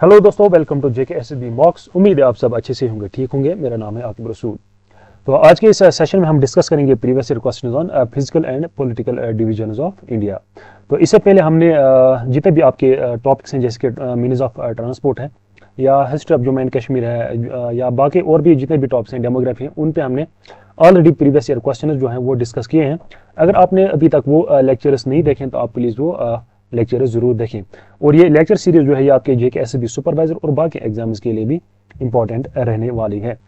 Hello दोस्तों, welcome to JK SSB mocks. उम्मीद है आप सब अच्छे से होंगे, ठीक होंगे। मेरा नाम है आकिब रसूल। तो आज के इस सेशन में हम डिस्कस करेंगे previous year questions on physical and political divisions of India. तो इससे पहले हमने जितने भी आपके टॉपिक्स हैं, जैसे कि मीन्स ऑफ ट्रांसपोर्ट है या history of Jammu and Kashmir है या बाकी और भी जितने भी टॉपिक्स हैं, डेमोग्राफी है, उन पे हमने ऑलरेडी प्रीवियस ईयर क्वेश्चन जो हैं वो डिस्कस किए हैं। अगर आपने अभी तक वो लेक्चर्स नहीं देखे तो आप प्लीज़ वो लेक्चर जरूर देखें। और ये लेक्चर सीरीज जो है ये आपके जेके एसएसबी सुपरवाइजर और बाकी एग्जाम्स के लिए भी इंपॉर्टेंट रहने वाली है।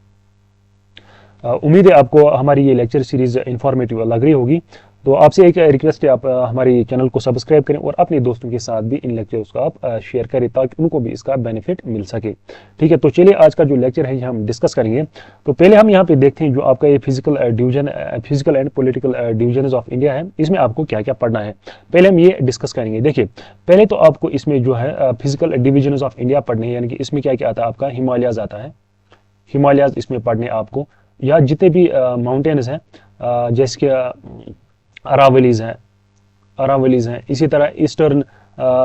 उम्मीद है आपको हमारी ये लेक्चर सीरीज इंफॉर्मेटिव लग रही होगी। तो आपसे एक रिक्वेस्ट है, आप हमारे चैनल को सब्सक्राइब करें और अपने दोस्तों के साथ भी इन लेक्चर्स को आप शेयर करें ताकि उनको भी इसका बेनिफिट मिल सके। ठीक है, तो चलिए आज का जो लेक्चर है ये हम डिस्कस करेंगे। तो पहले हम यहाँ पे देखते हैं जो आपका ये physical and political division of India है, इसमें आपको क्या क्या पढ़ना है पहले हम ये डिस्कस करेंगे। देखिए, पहले तो आपको इसमें जो है फिजिकल डिवीजन ऑफ इंडिया पढ़ने हैं, यानी कि इसमें क्या क्या आता है, आपका हिमालयाज आता है। हिमालयाज इसमें पढ़ने आपको, या जितने भी माउंटेन्स हैं जैसे कि अरावलीज हैं, इसी तरह ईस्टर्न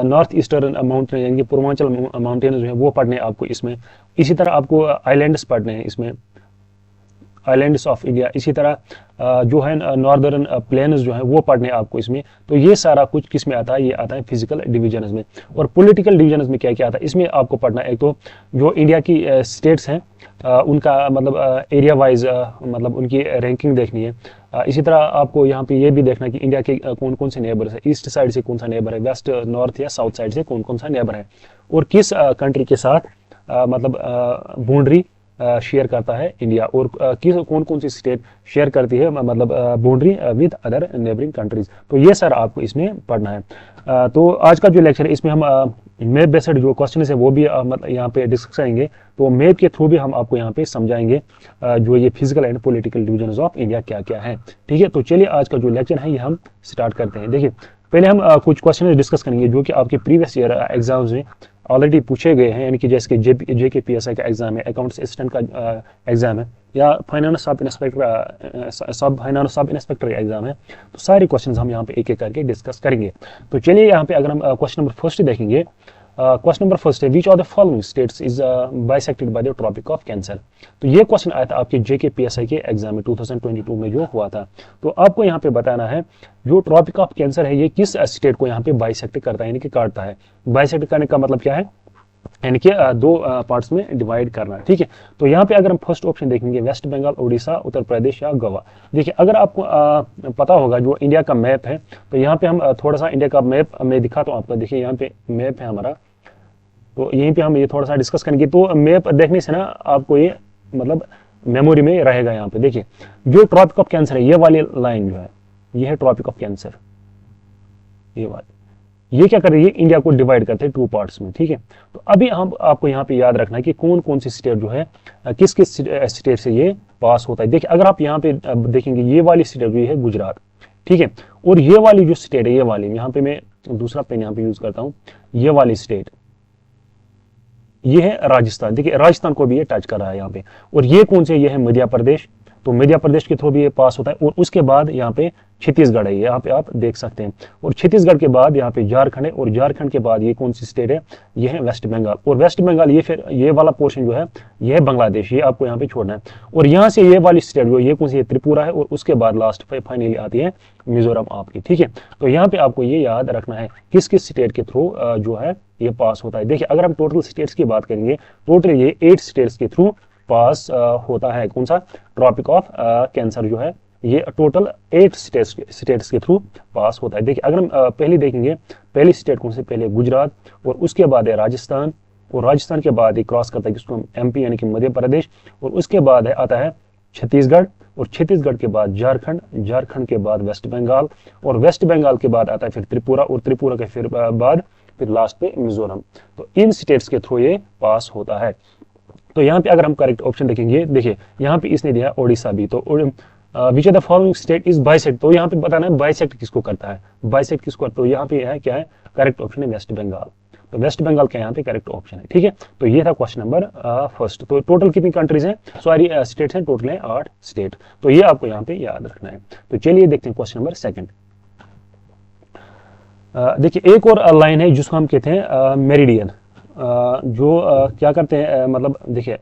नॉर्थ ईस्टर्न माउंटेन यानी कि पूर्वांचल माउंटेन जो है वो पढ़ने आपको इसमें। इसी तरह आपको आइलैंड्स पढ़ने हैं इसमें, आइलैंड्स ऑफ इंडिया। इसी तरह जो है नॉर्दर्न प्लेन्स जो है वो पढ़ने आपको इसमें। तो ये सारा कुछ किस में आता है, ये आता है फिजिकल डिवीजन्स में। और पॉलिटिकल डिवीजन्स में क्या क्या आता है इसमें आपको पढ़ना है। एक तो जो इंडिया की स्टेट्स हैं उनका मतलब एरिया वाइज मतलब उनकी रैंकिंग देखनी है। इसी तरह आपको यहाँ पे ये भी देखना है कि इंडिया के कौन कौन से नेबर है, ईस्ट साइड से कौन सा नेबर है, वेस्ट नॉर्थ या साउथ साइड से कौन कौन सा नेबर है, और किस कंट्री के साथ मतलब बाउंड्री शेयर करता है इंडिया, और किस कौन कौन सी स्टेट शेयर करती है मतलब boundary with other neighbouring countries. तो ये सारा आपको इसमें पढ़ना है। तो आज का जो लेक्चर है इसमें हम मैप बेस्ड जो क्वेश्चन है वो भी मतलब यहाँ पे डिस्कस करेंगे। तो मैप के थ्रू भी हम आपको यहाँ पे समझाएंगे जो ये physical and political division of India क्या क्या है। ठीक है, तो चलिए आज का जो लेक्चर है ये हम स्टार्ट करते हैं। देखिए, पहले हम कुछ क्वेश्चन डिस्कस करेंगे जो कि आपके प्रीवियस ईयर एग्जाम्स में ऑलरेडी पूछे गए हैं, यानी कि जैसे कि जेके पीएसआई का एग्जाम है, अकाउंट्स असिस्टेंट का एग्जाम है, या फाइनेंस सब इंस्पेक्टर का एग्जाम है। तो सारे क्वेश्चंस हम यहाँ पे एक एक करके डिस्कस करेंगे। तो चलिए यहाँ पे अगर हम क्वेश्चन नंबर फर्स्ट देखेंगे, क्वेश्चन नंबर फर्स्ट है which of the following states is bisected by the Tropic of Cancer. तो ये क्वेश्चन आया था आपके जेके पीएसआई के एग्जाम में 2022 में जो हुआ था। तो आपको यहाँ पे बताना है जो ट्रॉपिक ऑफ कैंसर है ये किस स्टेट को यहाँ पे बाइसेक्ट करता है, यानी कि काटता है। बाइसेक्ट करने का मतलब क्या है, यानी कि दो पार्ट्स में डिवाइड करना। ठीक है, तो यहाँ पे अगर हम फर्स्ट ऑप्शन देखेंगे वेस्ट बंगाल, उड़ीसा, उत्तर प्रदेश या गोवा। देखिए, अगर आपको पता होगा जो इंडिया का मैप है, तो यहाँ पे हम थोड़ा सा इंडिया का मैप मैं दिखाता हूँ आपको। देखिए, यहाँ पे मैप है हमारा, तो यहीं पे हम ये थोड़ा सा डिस्कस करेंगे। तो मैप देखने से ना आपको ये मतलब मेमोरी में रहेगा। यहाँ पे देखिए, जो ट्रॉपिक ऑफ कैंसर है ये वाली लाइन जो है ये है ट्रॉपिक ऑफ कैंसर, ये वाली। ये क्या कर रही है, इंडिया को डिवाइड करते हैं टू पार्ट्स में। ठीक है, तो अभी हम आपको यहाँ पे याद रखना है कि कौन कौन सी स्टेट जो है किस किस स्टेट से ये पास होता है। देखिए, अगर आप यहाँ पे देखेंगे ये वाली स्टेट जो है गुजरात, ठीक है, और ये वाली जो स्टेट है ये वाली, यहाँ पे मैं दूसरा पेन यहाँ पे यूज करता हूँ, ये वाली स्टेट ये है राजस्थान। देखिए, राजस्थान को भी ये टच कर रहा है यहाँ पे। और ये कौन से, ये है मध्य प्रदेश। तो मध्य प्रदेश के थ्रू भी ये पास होता है। और उसके बाद यहाँ पे छत्तीसगढ़ है, यहाँ पे आप देख सकते हैं। और छत्तीसगढ़ के बाद यहाँ पे झारखंड है, और झारखंड के बाद ये कौन सी स्टेट है, ये है वेस्ट बंगाल। और वेस्ट बंगाल ये फिर ये वाला पोर्शन जो है ये है बांग्लादेश, ये आपको यहाँ पे छोड़ना है। और यहाँ से ये वाली स्टेट जो ये कौन सी है, त्रिपुरा है। और उसके बाद लास्ट फाइनली आती है मिजोरम आपकी। ठीक है, तो यहाँ पे आपको ये याद रखना है किस किस स्टेट के थ्रू जो है ये पास होता है। देखिए, अगर हम टोटल स्टेट्स की बात करेंगे, टोटल ये 8 स्टेट्स के थ्रू पास होता है कौन सा, ट्रॉपिक ऑफ कैंसर जो है ये टोटल 8 स्टेट्स के थ्रू पास होता है। देखिए, अगर हम पहले देखेंगे, पहली स्टेट कौन से, पहले गुजरात, और उसके बाद है राजस्थान, और राजस्थान के बाद ये क्रॉस करता है जिसको हम एमपी यानी कि मध्य प्रदेश, और उसके बाद है आता है छत्तीसगढ़, और छत्तीसगढ़ के बाद झारखंड, झारखंड के बाद वेस्ट बंगाल, और वेस्ट बंगाल के बाद आता है फिर त्रिपुरा, और त्रिपुरा के फिर बाद फिर लास्ट पे मिजोरम। तो इन स्टेट्स के थ्रू ये पास होता है। तो यहाँ पे अगर हम करेक्ट ऑप्शन देखेंगे, देखिए यहाँ पे इसने दिया ओडिशा भी। तो विच of the following state is bisect, तो यहाँ पे बताना है बाइसेक्ट किसको करता है, बाइसेक्ट किसको। तो यहाँ पे है क्या है, करेक्ट ऑप्शन है वेस्ट बंगाल। तो वेस्ट बंगाल का यहाँ पे करेक्ट ऑप्शन है। ठीक है, तो ये था क्वेश्चन नंबर फर्स्ट। तो टोटल कितनी कंट्रीज हैं, सॉरी स्टेट्स हैं, टोटल है 8 स्टेट। तो ये आपको यहाँ पे याद रखना है। तो चलिए देखते हैं क्वेश्चन नंबर सेकंड। देखिए, एक और लाइन है जिसको हम कहते हैं मेरिडियन। जो क्या करते हैं, मतलब देखिए,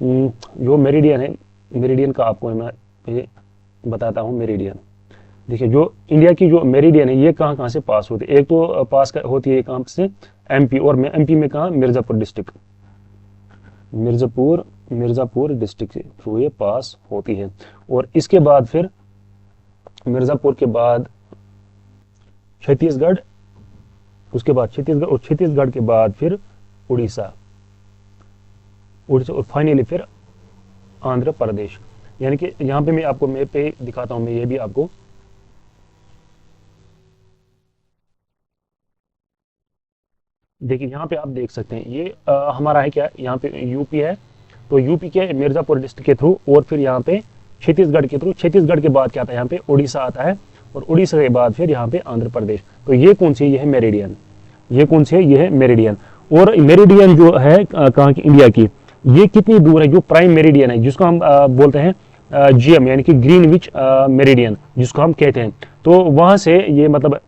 जो मेरिडियन है, मेरिडियन का आपको मैं ये बताता हूँ। मेरिडियन देखिए, जो इंडिया की जो मेरिडियन है ये कहाँ कहाँ से पास होती है। एक तो होती है कहाँ से, एमपी, और एमपी में कहाँ, मिर्जापुर डिस्ट्रिक्ट, मिर्जापुर मिर्जापुर डिस्ट्रिक्ट से थ्रू ये पास होती है। और इसके बाद फिर मिर्जापुर के बाद छत्तीसगढ़, उसके बाद छत्तीसगढ़, और छत्तीसगढ़ के बाद फिर उड़ीसा, उड़ीसा, और फाइनली फिर आंध्र प्रदेश। यानी कि यहाँ पे मैं आपको मैप पे दिखाता हूँ, मैं ये भी आपको, देखिए यहाँ पे आप देख सकते हैं ये हमारा है क्या, यहाँ पे यूपी है, तो यूपी के मिर्जापुर डिस्ट्रिक्ट के थ्रू, और फिर यहाँ पे छत्तीसगढ़ के थ्रू, छत्तीसगढ़ के बाद क्या आता है, यहाँ पे उड़ीसा आता है, और उड़ीसा के बाद फिर यहाँ पे आंध्र प्रदेश। तो ये कौन सी है, ये है मेरिडियन, ये कौन सी है, ये है मेरिडियन। और मेरिडियन जो है कहाँ की, इंडिया की, ये कितनी दूर है, जो प्राइम मेरिडियन है जिसको हम बोलते हैं जीएम, यानी कि ग्रीनविच मेरिडियन जिसको हम कहते हैं, तो वहां से ये मतलब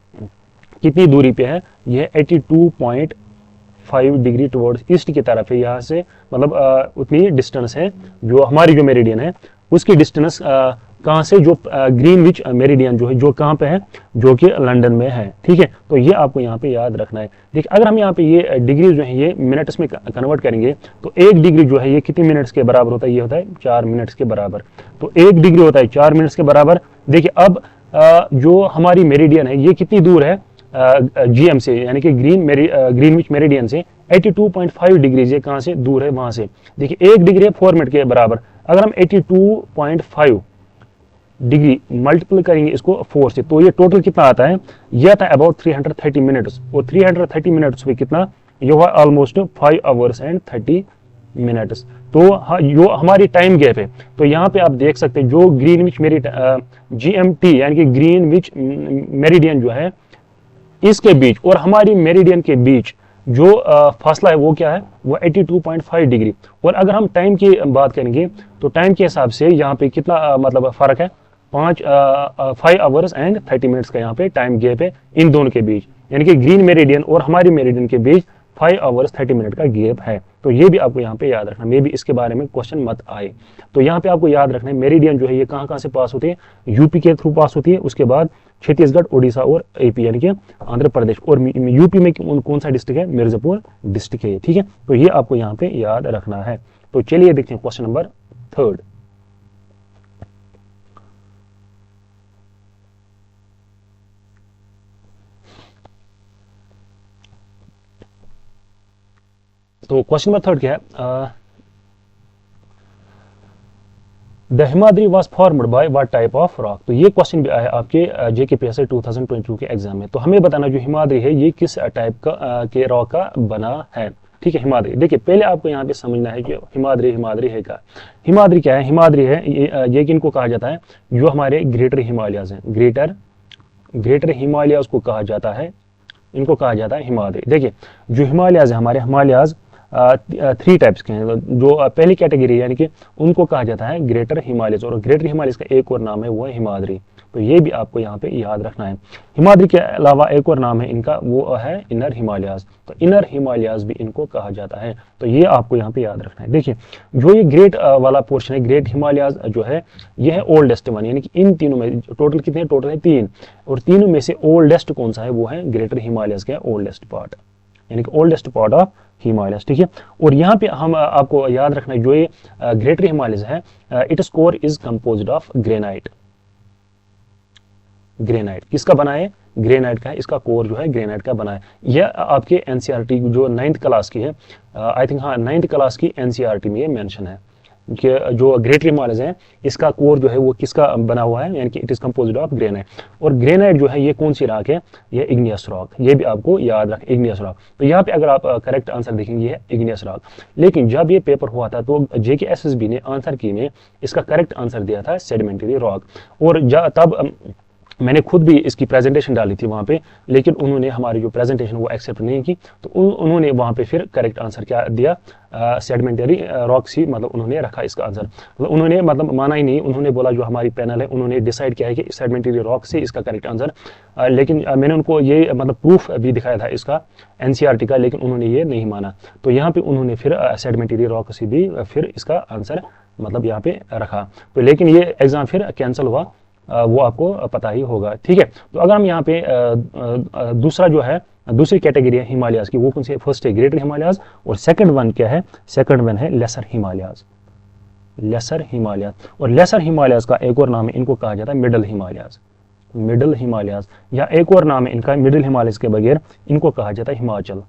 कितनी दूरी पे है, ये 82.5 डिग्री टुवर्ड्स ईस्ट की तरफ है। यहाँ से मतलब उतनी डिस्टेंस है, जो हमारी जो मेरिडियन है उसकी डिस्टेंस कहाँ से, जो ग्रीनविच मेरिडियन जो है, जो कहाँ पे है, जो कि लंदन में है। ठीक है, तो ये आपको यहाँ पे याद रखना है। देखिए, अगर हम यहाँ पे ये डिग्री जो है ये मिनट्स में कन्वर्ट करेंगे, तो 1 डिग्री जो है ये कितने मिनट्स के बराबर होता है, ये होता है 4 मिनट्स के बराबर। तो 1 डिग्री होता है 4 मिनट्स के बराबर। देखिए, अब जो हमारी मेरिडियन है ये कितनी दूर है जीएम से, यानी कि ग्रीनविच मेरिडियन से 82.5 डिग्री कहाँ से दूर है, वहां से। देखिए, 1 डिग्री है 4 मिनट के बराबर। अगर हम 82.5 डिग्री मल्टीपल करेंगे इसको 4 से, तो ये टोटल कितना आता है, ये आता है अबाउट 330 मिनट्स, और 330 मिनट्स में कितना, ये हुआ ऑलमोस्ट 5 आवर्स एंड 30 मिनट्स। तो जो हमारी टाइम गैप है, तो यहाँ पे आप देख सकते हैं जो ग्रीनविच जीएमटी यानी कि ग्रीनविच मेरिडियन जो है, इसके बीच और हमारी मेरिडियन के बीच जो फासला है वो क्या है, वो 82.5 डिग्री। और अगर हम टाइम की बात करेंगे, तो टाइम के हिसाब से यहाँ पे कितना मतलब फर्क है, 5 आवर्स एंड 30 मिनट्स का यहाँ पे टाइम गैप है इन दोनों के बीच, यानी कि ग्रीन मेरिडियन और हमारी मेरिडियन के बीच 5 आवर्स 30 मिनट का गैप है। तो ये भी आपको यहाँ पे याद रखना, मे भी इसके बारे में क्वेश्चन मत आए। तो यहाँ पे आपको याद रखना है मेरिडियन जो है ये कहाँ कहाँ से पास होती है, यूपी के थ्रू पास होती है, उसके बाद छत्तीसगढ़, उड़ीसा और एपी यानी कि आंध्र प्रदेश, और यूपी में कौन सा डिस्ट्रिक्ट है, मिर्जापुर डिस्ट्रिक्ट है। ठीक है, तो ये आपको यहाँ पे याद रखना है। तो चलिए देखते हैं क्वेश्चन नंबर 3। तो क्वेश्चन नंबर 3 क्या है, the Himadri was formed by what type of rock. तो ये क्वेश्चन भी आया आपके जेकेपीएससी 2022 के एग्जाम में। तो हमें बताना जो हिमाद्री है ये किस टाइप का के रॉक का बना है। ठीक है, हिमाद्री, देखिए पहले आपको यहाँ पे समझना है कि हिमाद्री है क्या, हिमाद्री क्या है, हिमाद्री है ये किनको कहा जाता है, जो हमारे ग्रेटर हिमालयाज हैं, ग्रेटर हिमालयाज को कहा जाता है, इनको कहा जाता है हिमाद्री। देखिए, जो हिमालयाज है, हमारे हिमालयाज 3 टाइप्स के हैं। जो पहली कैटेगरी यानी कि उनको कहा जाता है ग्रेटर हिमालयस, और ग्रेटर हिमालयस का एक और नाम है वो है हिमाद्री। तो ये भी आपको यहाँ पे याद रखना है। हिमाद्री के अलावा एक और नाम है इनका, वो है इनर हिमालयाज। तो इनर हिमालयाज भी इनको कहा जाता है। तो ये आपको यहाँ पे याद रखना है। देखिए, जो ये ग्रेट वाला पोर्शन है, ग्रेट हिमालयाज जो है, ये है ओल्डेस्ट वन, यानी कि इन तीनों में टोटल कितने हैं, टोटल है 3, और तीनों में से ओल्डेस्ट कौन सा है, वो है ग्रेटर हिमालयस का ओल्डेस्ट पार्ट, यानी कि ओल्डेस्ट पार्ट ऑफ हिमालयस। ठीक है, और यहाँ पे हम आपको याद रखना है जो ये ग्रेटर हिमालयस है, its core is composed of granite. Granite किसका बना है, ग्रेनाइट का है, इसका कोर जो है ग्रेनाइट का बना है। यह आपके एनसीईआरटी जो 9th क्लास की है, आई थिंक, हाँ 9th क्लास की एनसीईआरटी में ये मेंशन है कि जो ग्रेटर हिमालयस है इसका कोर जो है वो किसका बना हुआ है, यानी कि it is composed of granite. और ग्रेनाइट जो है ये कौन सी रॉक है, ये इग्नियस रॉक, ये भी आपको याद रखें, इग्नियस रॉक। तो यहाँ पे अगर आप करेक्ट आंसर देखेंगे ये है इग्नियस रॉक। लेकिन जब ये पेपर हुआ था तो जेकेएसएसबी ने आंसर की में इसका करेक्ट आंसर दिया था सेडिमेंटरी रॉक। और तब मैंने खुद भी इसकी प्रेजेंटेशन डाली थी वहाँ पे, लेकिन उन्होंने हमारी जो प्रेजेंटेशन वो एक्सेप्ट नहीं की, तो उन्होंने वहाँ पे फिर करेक्ट आंसर क्या दिया, सेडिमेंटरी रॉक्स ही मतलब उन्होंने रखा इसका आंसर। मतलब उन्होंने मतलब माना ही नहीं, उन्होंने बोला जो हमारी पैनल है उन्होंने डिसाइड किया है कि सेडिमेंटरी रॉक से इसका करेक्ट आंसर। लेकिन मैंने उनको ये मतलब प्रूफ भी दिखाया था इसका एनसीईआरटी का, लेकिन उन्होंने ये नहीं माना। तो यहाँ पे उन्होंने फिर सेडिमेंटरी रॉक से भी फिर इसका आंसर मतलब यहाँ पे रखा। तो लेकिन ये एग्जाम फिर कैंसिल हुआ, वो आपको पता ही होगा। ठीक है, तो अगर हम यहाँ पे दूसरा जो है दूसरी कैटेगरी है हिमालयाज की, वो कौन सी है? फर्स्ट है ग्रेटर हिमालयाज, और सेकंड वन क्या है? सेकंड वन है लेसर हिमालयाज। लेसर हिमालयाज, और लेसर हिमालयाज का एक और नाम है, इनको कहा जाता है मिडल हिमालयाज। मिडल हिमालयाज, या एक और नाम है इनका मिडिल हिमालयाज के बगैर, इनको कहा जाता है हिमाचल।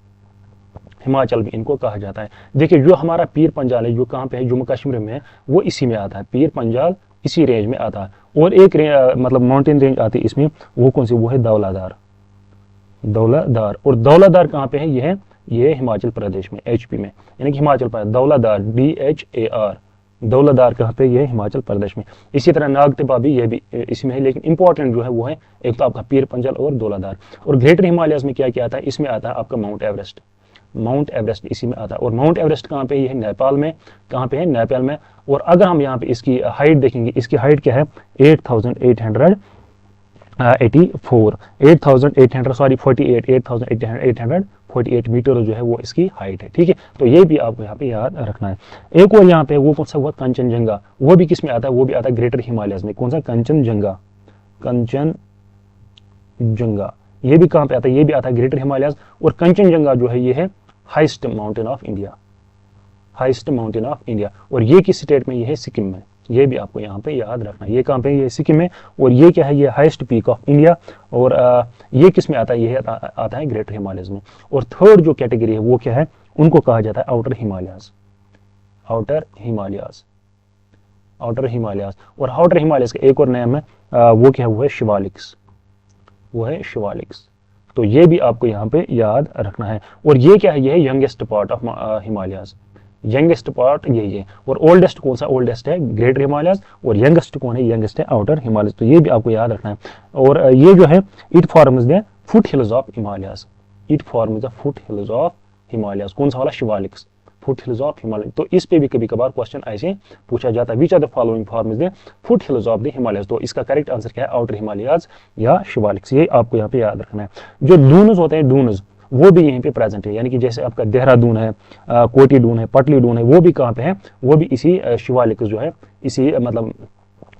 हिमाचल भी इनको कहा जाता है। देखिए जो हमारा पीर पंजाल है, जो कहाँ पे है, जम्मू कश्मीर में है, वो इसी में आता है। पीर पंजाल इसी रेंज में आता है। और एक मतलब माउंटेन रेंज आती है इसमें, वो कौन सी? वो है धौलाधार। धौलाधार, और धौलाधार कहाँ पे है? ये हिमाचल प्रदेश में, एचपी में, यानी कि हिमाचल प्रदेश। धौलाधार, DHAR, धौलाधार कहाँ पे? ये हिमाचल प्रदेश में। इसी तरह नागटिबा भी ये भी इसमें है, लेकिन इंपॉर्टेंट जो है वो है एक तो आपका पीर पंजाल और धौलाधार। और ग्रेटर हिमालयाज में क्या क्या आता है? इसमें आता है आपका माउंट एवरेस्ट। माउंट एवरेस्ट इसी में आता है। और माउंट एवरेस्ट कहाँ पे? ये है नेपाल में। कहाँ पे है? नेपाल में। और अगर हम यहाँ पे इसकी हाइट देखेंगे, इसकी हाइट क्या है? 8,884 8,848 मीटर जो है वो इसकी हाइट है। ठीक है, तो ये भी आपको यहाँ पे याद रखना है। एक और यहाँ पे वो कौन सा हुआ? कंचनजंगा। वो भी किस में आता है? वो भी आता है ग्रेटर हिमालयाज में। कौन सा? कंचनजंगा। कंचनजंगा ये भी कहाँ पे आता है? ये भी आता है ग्रेटर हिमालयाज। और कंचनजंगा जो है ये है highest mountain of India. Highest mountain of India. और ये किस स्टेट में? ये है सिक्किम में। ये भी आपको यहाँ पे याद रखना है। ये कहाँ पे? ये सिक्किम में। और ये क्या है? ये हाईएस्ट पीक ऑफ इंडिया। और ये किस में आता है? ये आता है ग्रेटर हिमालयस में। और थर्ड जो कैटेगरी है वो क्या है? उनको कहा जाता है outer Himalayas. Outer Himalayas, outer Himalayas. और आउटर हिमालयस का एक और नाम है, वो क्या है? वो है शिवालिक्स। वो है शिवालिक्स। तो ये भी आपको यहाँ पे याद रखना है। और ये क्या है? ये है youngest part of Himalayas. Youngest part यही है। और ओल्डेस्ट कौन सा? ओल्डेस्ट है ग्रेटर हिमालयास। और यंगेस्ट कौन है? यंगेस्ट है आउटर हिमालयास। तो ये भी आपको याद रखना है। और ये जो है it forms the foot hills of Himalayas. It forms the foot hills of Himalayas. कौन सा वाला? Shivaliks, foot hills of Himalaya. तो इस पे भी कभी कभार क्वेश्चन ऐसे पूछा जाता है, which are the following forms the foot hills of the Himalayas. तो इसका करेक्ट आंसर क्या है? आउटर हिमालयास या शिवालिक्स। ये आपको यहाँ पे याद रखना है। जो डून्स होते हैं, डून्स, वो भी यहीं पे प्रेजेंट है। यानी कि जैसे आपका देहरादून है, कोटी डून है, पटली डून है, वो भी कहाँ पे है? वो भी इसी शिवालिक्स जो है, इसी मतलब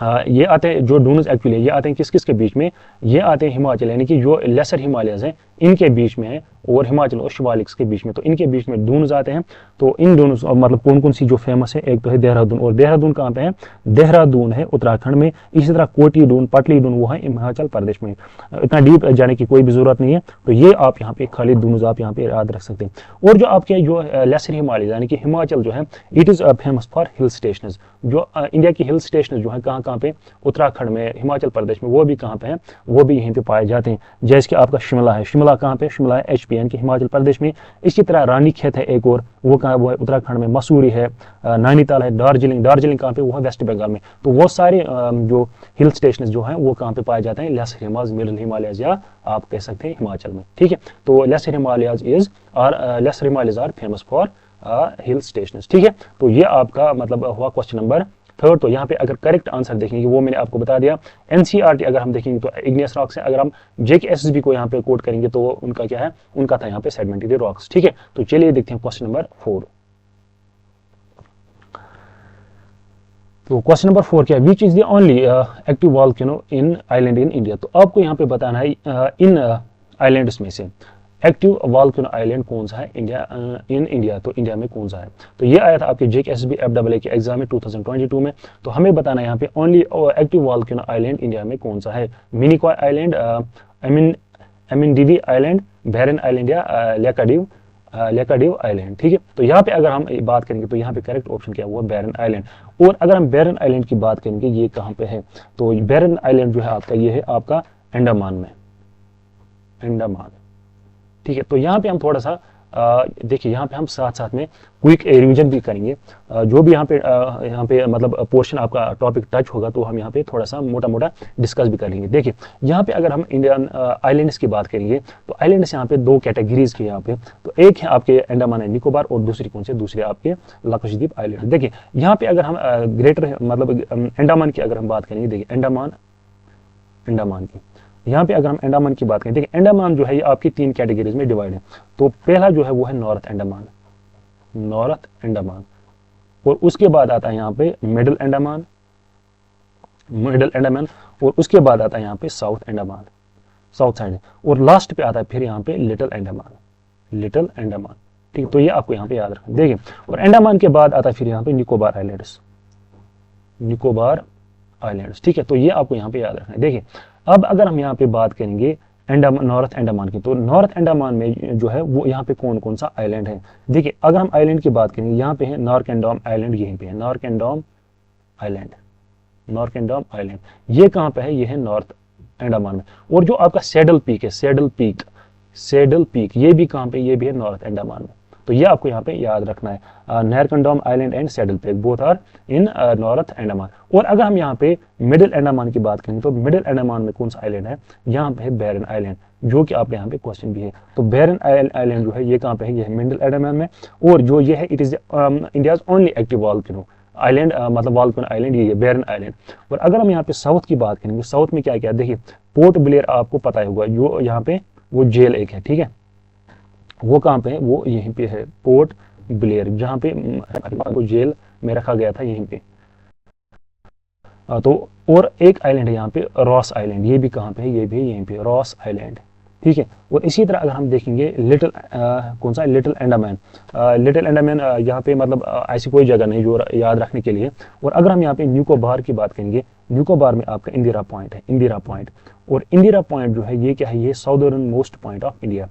ये आते हैं जो डून्स एक्चुअली ये आते हैं किस किस के बीच में? ये आते हैं हिमाचल, यानी कि जो लेसर हिमालयस हैं इनके बीच में है, और हिमाचल और शिवालिक्स के बीच में। तो इनके बीच में डून्स आते हैं। तो इन डून्स मतलब कौन कौन सी जो फेमस है? एक तो है देहरादून। और देहरादून कहाँ पे है? देहरादून है उत्तराखंड में। इसी तरह कोटी डून, पटली डून वो है हिमाचल प्रदेश में। इतना डीप जाने की कोई भी जरूरत नहीं है। तो ये आप यहाँ पे खाली डून्स आप यहाँ पे याद रख सकते हैं। और जो आपके जो लेसर हिमालय यानी कि हिमाचल जो है, it is famous for hill station. जो इंडिया की हिल स्टेशन जो है कहाँ कहाँ पे? उत्तराखंड में, हिमाचल प्रदेश में, वो भी कहाँ पे है? वो भी यहीं पे पाए जाते हैं। जैसे कि आपका शिमला है। शिमला कहाँ पे? शिमला है HP यानी कि हिमाचल प्रदेश में। इसी तरह रानीखेत है एक और, वो कहाँ? वो है उत्तराखंड में। मसूरी है, नैनीताल है, दार्जिलिंग, दार्जिलिंग कहाँ पे? वो है वेस्ट बंगाल में। तो वो सारे जो हिल स्टेशन जो हैं वो कहाँ पे पाए जाते हैं? लेसर हिमालयाज, मिडिल हिमालयाज, या आप कह सकते हैं हिमाचल में। ठीक है, तो लेसर हिमालयाज इज और lesser Himalayas are famous for hill station. ठीक है, तो ये आपका मतलब हुआ क्वेश्चन नंबर थर्ड। तो यहाँ पे अगर करेक्ट आंसर देखेंगे वो मैंने आपको बता दिया। एनसीईआरटी अगर हम देखेंगे तो इग्नियस रॉक्स है। अगर हम JKSSB को यहाँ पे कोट करेंगे तो उनका क्या है? उनका था यहाँ पे सेडिमेंटरी रॉक्स। ठीक है, तो चलिए देखते हैं क्वेश्चन नंबर 4। तो क्वेश्चन नंबर 4 क्या है? Which is the only active volcano in island in India. तो आपको यहाँ पे बताना है इन आइलैंड्स में से एक्टिव वॉल्केनो आइलैंड कौन सा है इन इंडिया। तो इंडिया में कौन सा है? तो ये आया था आपके JKSSB FAA के एग्जाम में 2022 में। तो हमें बताना है यहाँ पे only active volcano island India में कौन सा है? मिनिकॉय आइलैंड, एमिनडीवी आइलैंड, बैरन आइलैंड, या लेकाडिव आइलैंड। ठीक है, तो यहाँ पे अगर हम बात करेंगे तो यहाँ पे करेक्ट ऑप्शन क्या है? वो बैरन आइलैंड। और अगर हम बैरन आइलैंड की बात करेंगे, ये कहाँ पे है? तो बैरन आइलैंड जो है आपका, ये है आपका अंडमान में, अंडमान। ठीक है, तो यहाँ पे हम थोड़ा सा देखिए यहाँ पे हम साथ साथ में क्विक रिवीजन भी करेंगे। जो भी यहाँ पे मतलब पोर्शन आपका टॉपिक टच होगा तो हम यहाँ पे थोड़ा सा मोटा मोटा डिस्कस भी कर लेंगे। देखिए यहाँ पे अगर हम इंडियन आइलैंड्स की बात करेंगे तो आइलैंड्स यहाँ पे दो कैटेगरीज के यहाँ पे, तो एक है आपके अंडमान एंड निकोबार और दूसरी कौन से, दूसरे आपके लक्षद्वीप आइलैंड। देखिए यहाँ पे अगर हम ग्रेटर मतलब अंडमान की अगर हम बात करेंगे, देखिए अंडमान की, यहाँ पे अगर हम अंडमान की बात करें, देखिए अंडमान जो है ये आपकी 3 कैटेगरीज में डिवाइड है। तो पहला जो है वो है नॉर्थ अंडमान, और उसके बाद आता है यहाँ पे मिडिल अंडमान, और उसके बाद आता है यहाँ पे साउथ साइड, और लास्ट पे आता है फिर यहाँ पे लिटिल अंडमान। ठीक है, तो ये आपको यहाँ पे याद रखना। देखिए और अंडमान के बाद आता है फिर यहाँ पे निकोबार आइलैंड्स। ठीक है, तो ये आपको यहाँ पे याद रखना है। देखिए अब अगर हम यहाँ पे बात करेंगे नॉर्थ अंडमान की, तो नॉर्थ अंडमान में जो है वो यहाँ पे कौन कौन सा आइलैंड है। देखिए अगर हम आइलैंड की बात करेंगे, यहाँ पे है नॉरकैंडोम आइलैंड, यहीं पे है नॉरकैंडोम आइलैंड। ये कहाँ पे है, ये है नॉर्थ अंडमान में। और जो आपका सैडल पीक है, सैडल पीक ये भी कहाँ पे, ये भी है नॉर्थ अंडमान में। तो ये आपको यहाँ पे याद रखना है, Narcondam island and Saddle Peak both are in North Andaman. और अगर हम यहाँ पे मिडिल अंडमान की बात करें तो मिडिल अंडमान में कौन सा आइलैंड है, यहाँ पे है बैरन आइलैंड, जो कि आपके यहाँ पे क्वेश्चन भी है। तो बैरन आइलैंड जो है ये कहाँ पे है, ये है मिडिल अंडमान में। और जो ये है it is India's only active volcano island, मतलब वॉल्केनो आइलैंड, ये है बैरन आइलैंड। और अगर हम यहाँ पे साउथ की बात करेंगे, साउथ में क्या क्या, देखिए पोर्ट ब्लेयर आपको पता होगा, जो यहाँ पे वो जेल एक है, ठीक है, वो कहाँ पे है, वो यहीं पे है पोर्ट ब्लेयर, जहाँ पे को जेल में रखा गया था, यहीं पे। तो और एक आइलैंड है यहाँ पे रॉस आइलैंड, ये भी कहाँ पे है, ये भी यहीं पे रॉस आइलैंड। ठीक है, और इसी तरह अगर हम देखेंगे कौन सा लिटिल अंडमान, यहाँ पे मतलब ऐसी कोई जगह नहीं जो याद रखने के लिए। और अगर हम यहाँ पे निकोबार की बात करेंगे, निकोबार में आपका इंदिरा पॉइंट है, और इंदिरा पॉइंट जो है ये क्या है, ये southern most point of India,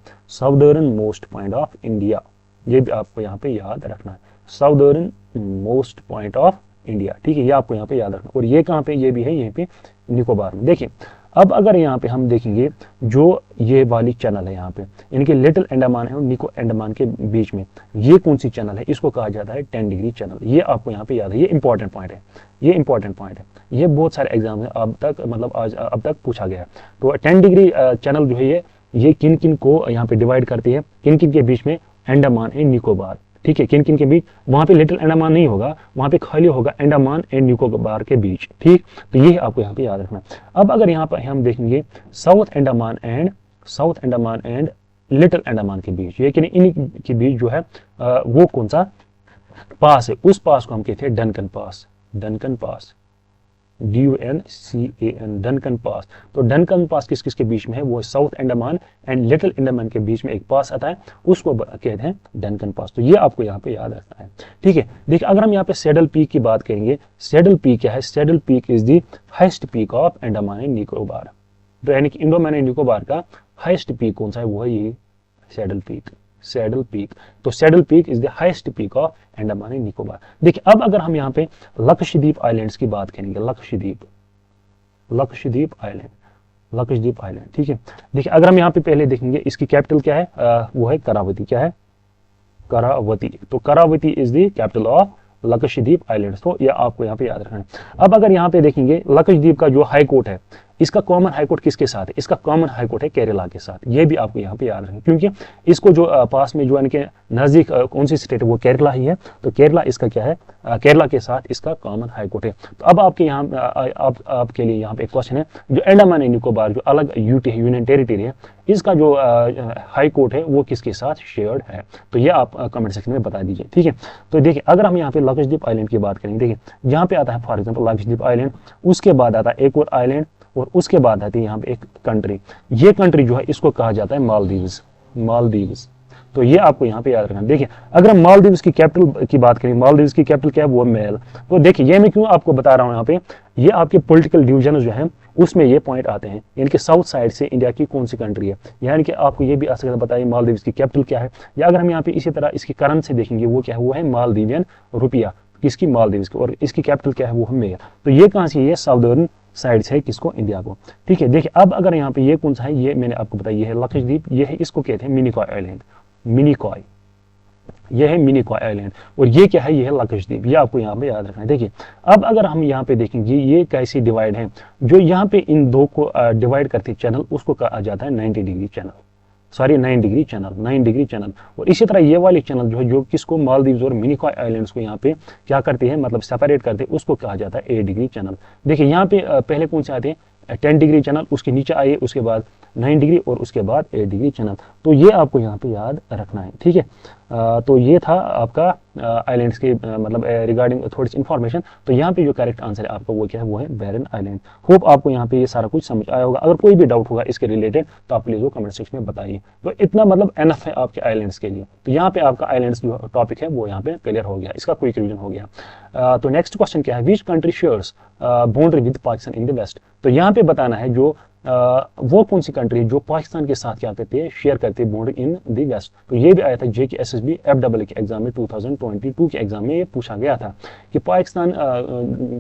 ये भी आपको यहाँ पे याद रखना है, southern most point of India. ठीक है, ये आपको यहाँ पे याद रखना। और ये कहाँ पे, ये भी है यहीं पे निकोबार में। देखिए अब अगर यहाँ पे हम देखेंगे जो ये वाली चैनल है यहाँ पे, इनके लिटिल अंडमान है और निको अंडमान के बीच में ये कौन सी चैनल है, इसको कहा जाता है 10 डिग्री चैनल। ये आपको यहाँ पे याद है, ये इंपॉर्टेंट पॉइंट है, ये बहुत सारे एग्जाम है अब तक पूछा गया। तो 10 डिग्री चैनल जो है ये किन किन को यहाँ पे डिवाइड करती है, किन किन के बीच में, अंडमान एंड निकोबार। ठीक है, किन किन के बीच, वहां पे लिटिल अंडमान नहीं होगा, वहां पे खाली होगा अंडमान एंड निकोबार के बीच। ठीक, तो ये आपको यहाँ पे याद रखना। अब अगर यहाँ पर हम देखेंगे south Andaman and little Andaman के बीच, ये इन के बीच जो है वो कौन सा पास है, उस पास को हम कहते हैं डनकन पास, DUNCAN, डनकन पास। तो डनकन पास किस किस के बीच में है, वो south Andaman and little Andaman के बीच में एक पास आता है, उसको कहते हैं डनकन पास। तो ये आपको यहाँ पे याद रखना है। ठीक है, देखिए अगर हम यहाँ पे सैडल पीक की बात करेंगे, सैडल पीक क्या है, saddle peak is the highest peak of Andaman and Nicobar. तो यानी कि अंडमान एंड निकोबार का हाईएस्ट पीक कौन सा है, वो है ये सैडल पीक। तो saddle peak is the highest peak of Andaman and Nicobar. देखिए अब अगर हम यहाँ पे लक्षद्वीप आइलैंड्स की बात करेंगे, लक्षद्वीप आइलैंड। ठीक है, देखिए अगर हम यहाँ पे पहले देखेंगे, इसकी कैपिटल क्या है, वो है करावती। क्या है, करावती। तो Kavaratti is the capital of Lakshadweep islands. तो ये आपको यहाँ पे याद रखना है। अब अगर यहाँ पे देखेंगे लक्षद्वीप का जो हाई कोर्ट है, इसका कॉमन हाई कोर्ट किसके साथ है, इसका कॉमन हाई कोर्ट है केरला के साथ। ये भी आपको यहाँ पे याद रखना, क्योंकि इसको जो पास में जो इनके नजदीक कौन सी स्टेट है, वो केरला ही है। तो केरला इसका क्या है, केरला के साथ इसका कॉमन हाई कोर्ट है। तो अब आपके यहाँ आपके लिए यहाँ पे एक क्वेश्चन है, जो अंडमान एंड निकोबार जो अलग यूटी है, यूनियन टेरिटरी है, इसका जो हाई कोर्ट है वो किसके साथ शेयर्ड है। तो ये आप कमेंट सेक्शन में बता दीजिए। ठीक है, तो देखिए अगर हम यहाँ पे लक्षद्वीप आइलैंड की बात करेंगे, देखिए यहाँ पे आता है फॉर एग्जाम्पल लक्षद्वीप आइलैंड, उसके बाद आता है एक और आइलैंड, और उसके बाद आती है यहाँ पे एक कंट्री। ये कंट्री जो है इसको कहा जाता है मालदीव्स। तो ये आपको यहाँ पे याद रखना। देखिए अगर हम मालदीव्स की कैपिटल की बात करें, मालदीव्स की कैपिटल क्या है, वो मेल। तो देखिए ये मैं क्यों आपको बता रहा हूँ, यहाँ पे ये आपके पॉलिटिकल डिवीजन जो है उसमें ये पॉइंट आते हैं, यानी कि साउथ साइड से इंडिया की कौन सी कंट्री है, यानी कि आपको ये भी आ सकता है बताइए मालदीव्स की कैपिटल क्या है। या अगर हम यहाँ पे इसी तरह इसकी करेंसी देखेंगे, वो क्या है, वो है मालदीवियन रुपया, किसकी, मालदीव्स की। और इसकी कैपिटल क्या है, वो है मेल। तो ये कहाँ से, ये साउदर्न साइड से है, किसको, इंडिया को। ठीक है, देखिए अब अगर यहाँ पे ये कौन सा है, ये मैंने आपको बताया, ये है लक्षद्वीप, ये है, इसको कहते हैं मिनिकॉय आइलैंड, ये है मिनिकॉय आइलैंड, और ये क्या है, ये है लक्षद्वीप। ये आपको यहाँ पे याद रखना है। देखिए अब अगर हम यहाँ पे देखेंगे ये कैसी डिवाइड है, जो यहाँ पे इन दो को डिवाइड करते चैनल उसको कहा जाता है 90 degree channel, sorry 9 degree channel, 9 degree channel. और इसी तरह ये वाली चैनल जो है, जो किसको मालदीव्स और मिनिकॉय आइलैंड्स को यहाँ पे क्या करती है, मतलब सेपरेट करते हैं, उसको कहा जाता है 8 डिग्री चैनल। देखिए यहाँ पे पहले कौन से आते हैं, 10 डिग्री चैनल, उसके नीचे आइए, उसके बाद 9 डिग्री और उसके बाद 8 डिग्री चैनल। तो ये आपको यहाँ पे याद रखना है, ठीक है। तो ये था आपका आइलैंड्स के मतलब रिगार्डिंग थोड़ी सी इन्फॉर्मेशन। तो यहाँ पे जो करेक्ट आंसर है आपका वो क्या है, वो है बैरन आइलैंड। होप आपको यहाँ पे ये सारा कुछ समझ आया होगा। अगर कोई भी डाउट होगा इसके रिलेटेड तो आप प्लीज वो कमेंट सेक्शन में बताइए। तो इतना मतलब एनफ है आपके आइलैंड्स के लिए। तो यहाँ पे आपका आइलैंड्स जो टॉपिक है वो यहाँ पे क्लियर हो गया, इसका क्विक रिवीजन हो गया। तो नेक्स्ट क्वेश्चन क्या है, which country shares boundary with Pakistan in the west. तो यहाँ पे बताना है जो वो कौन सी कंट्री है जो पाकिस्तान के साथ क्या करती है, शेयर करती है बाउंड्री इन द वेस्ट। तो ये भी आया था JKSSB FEE के एग्जाम में 2022 के एग्जाम में ये पूछा गया था कि पाकिस्तान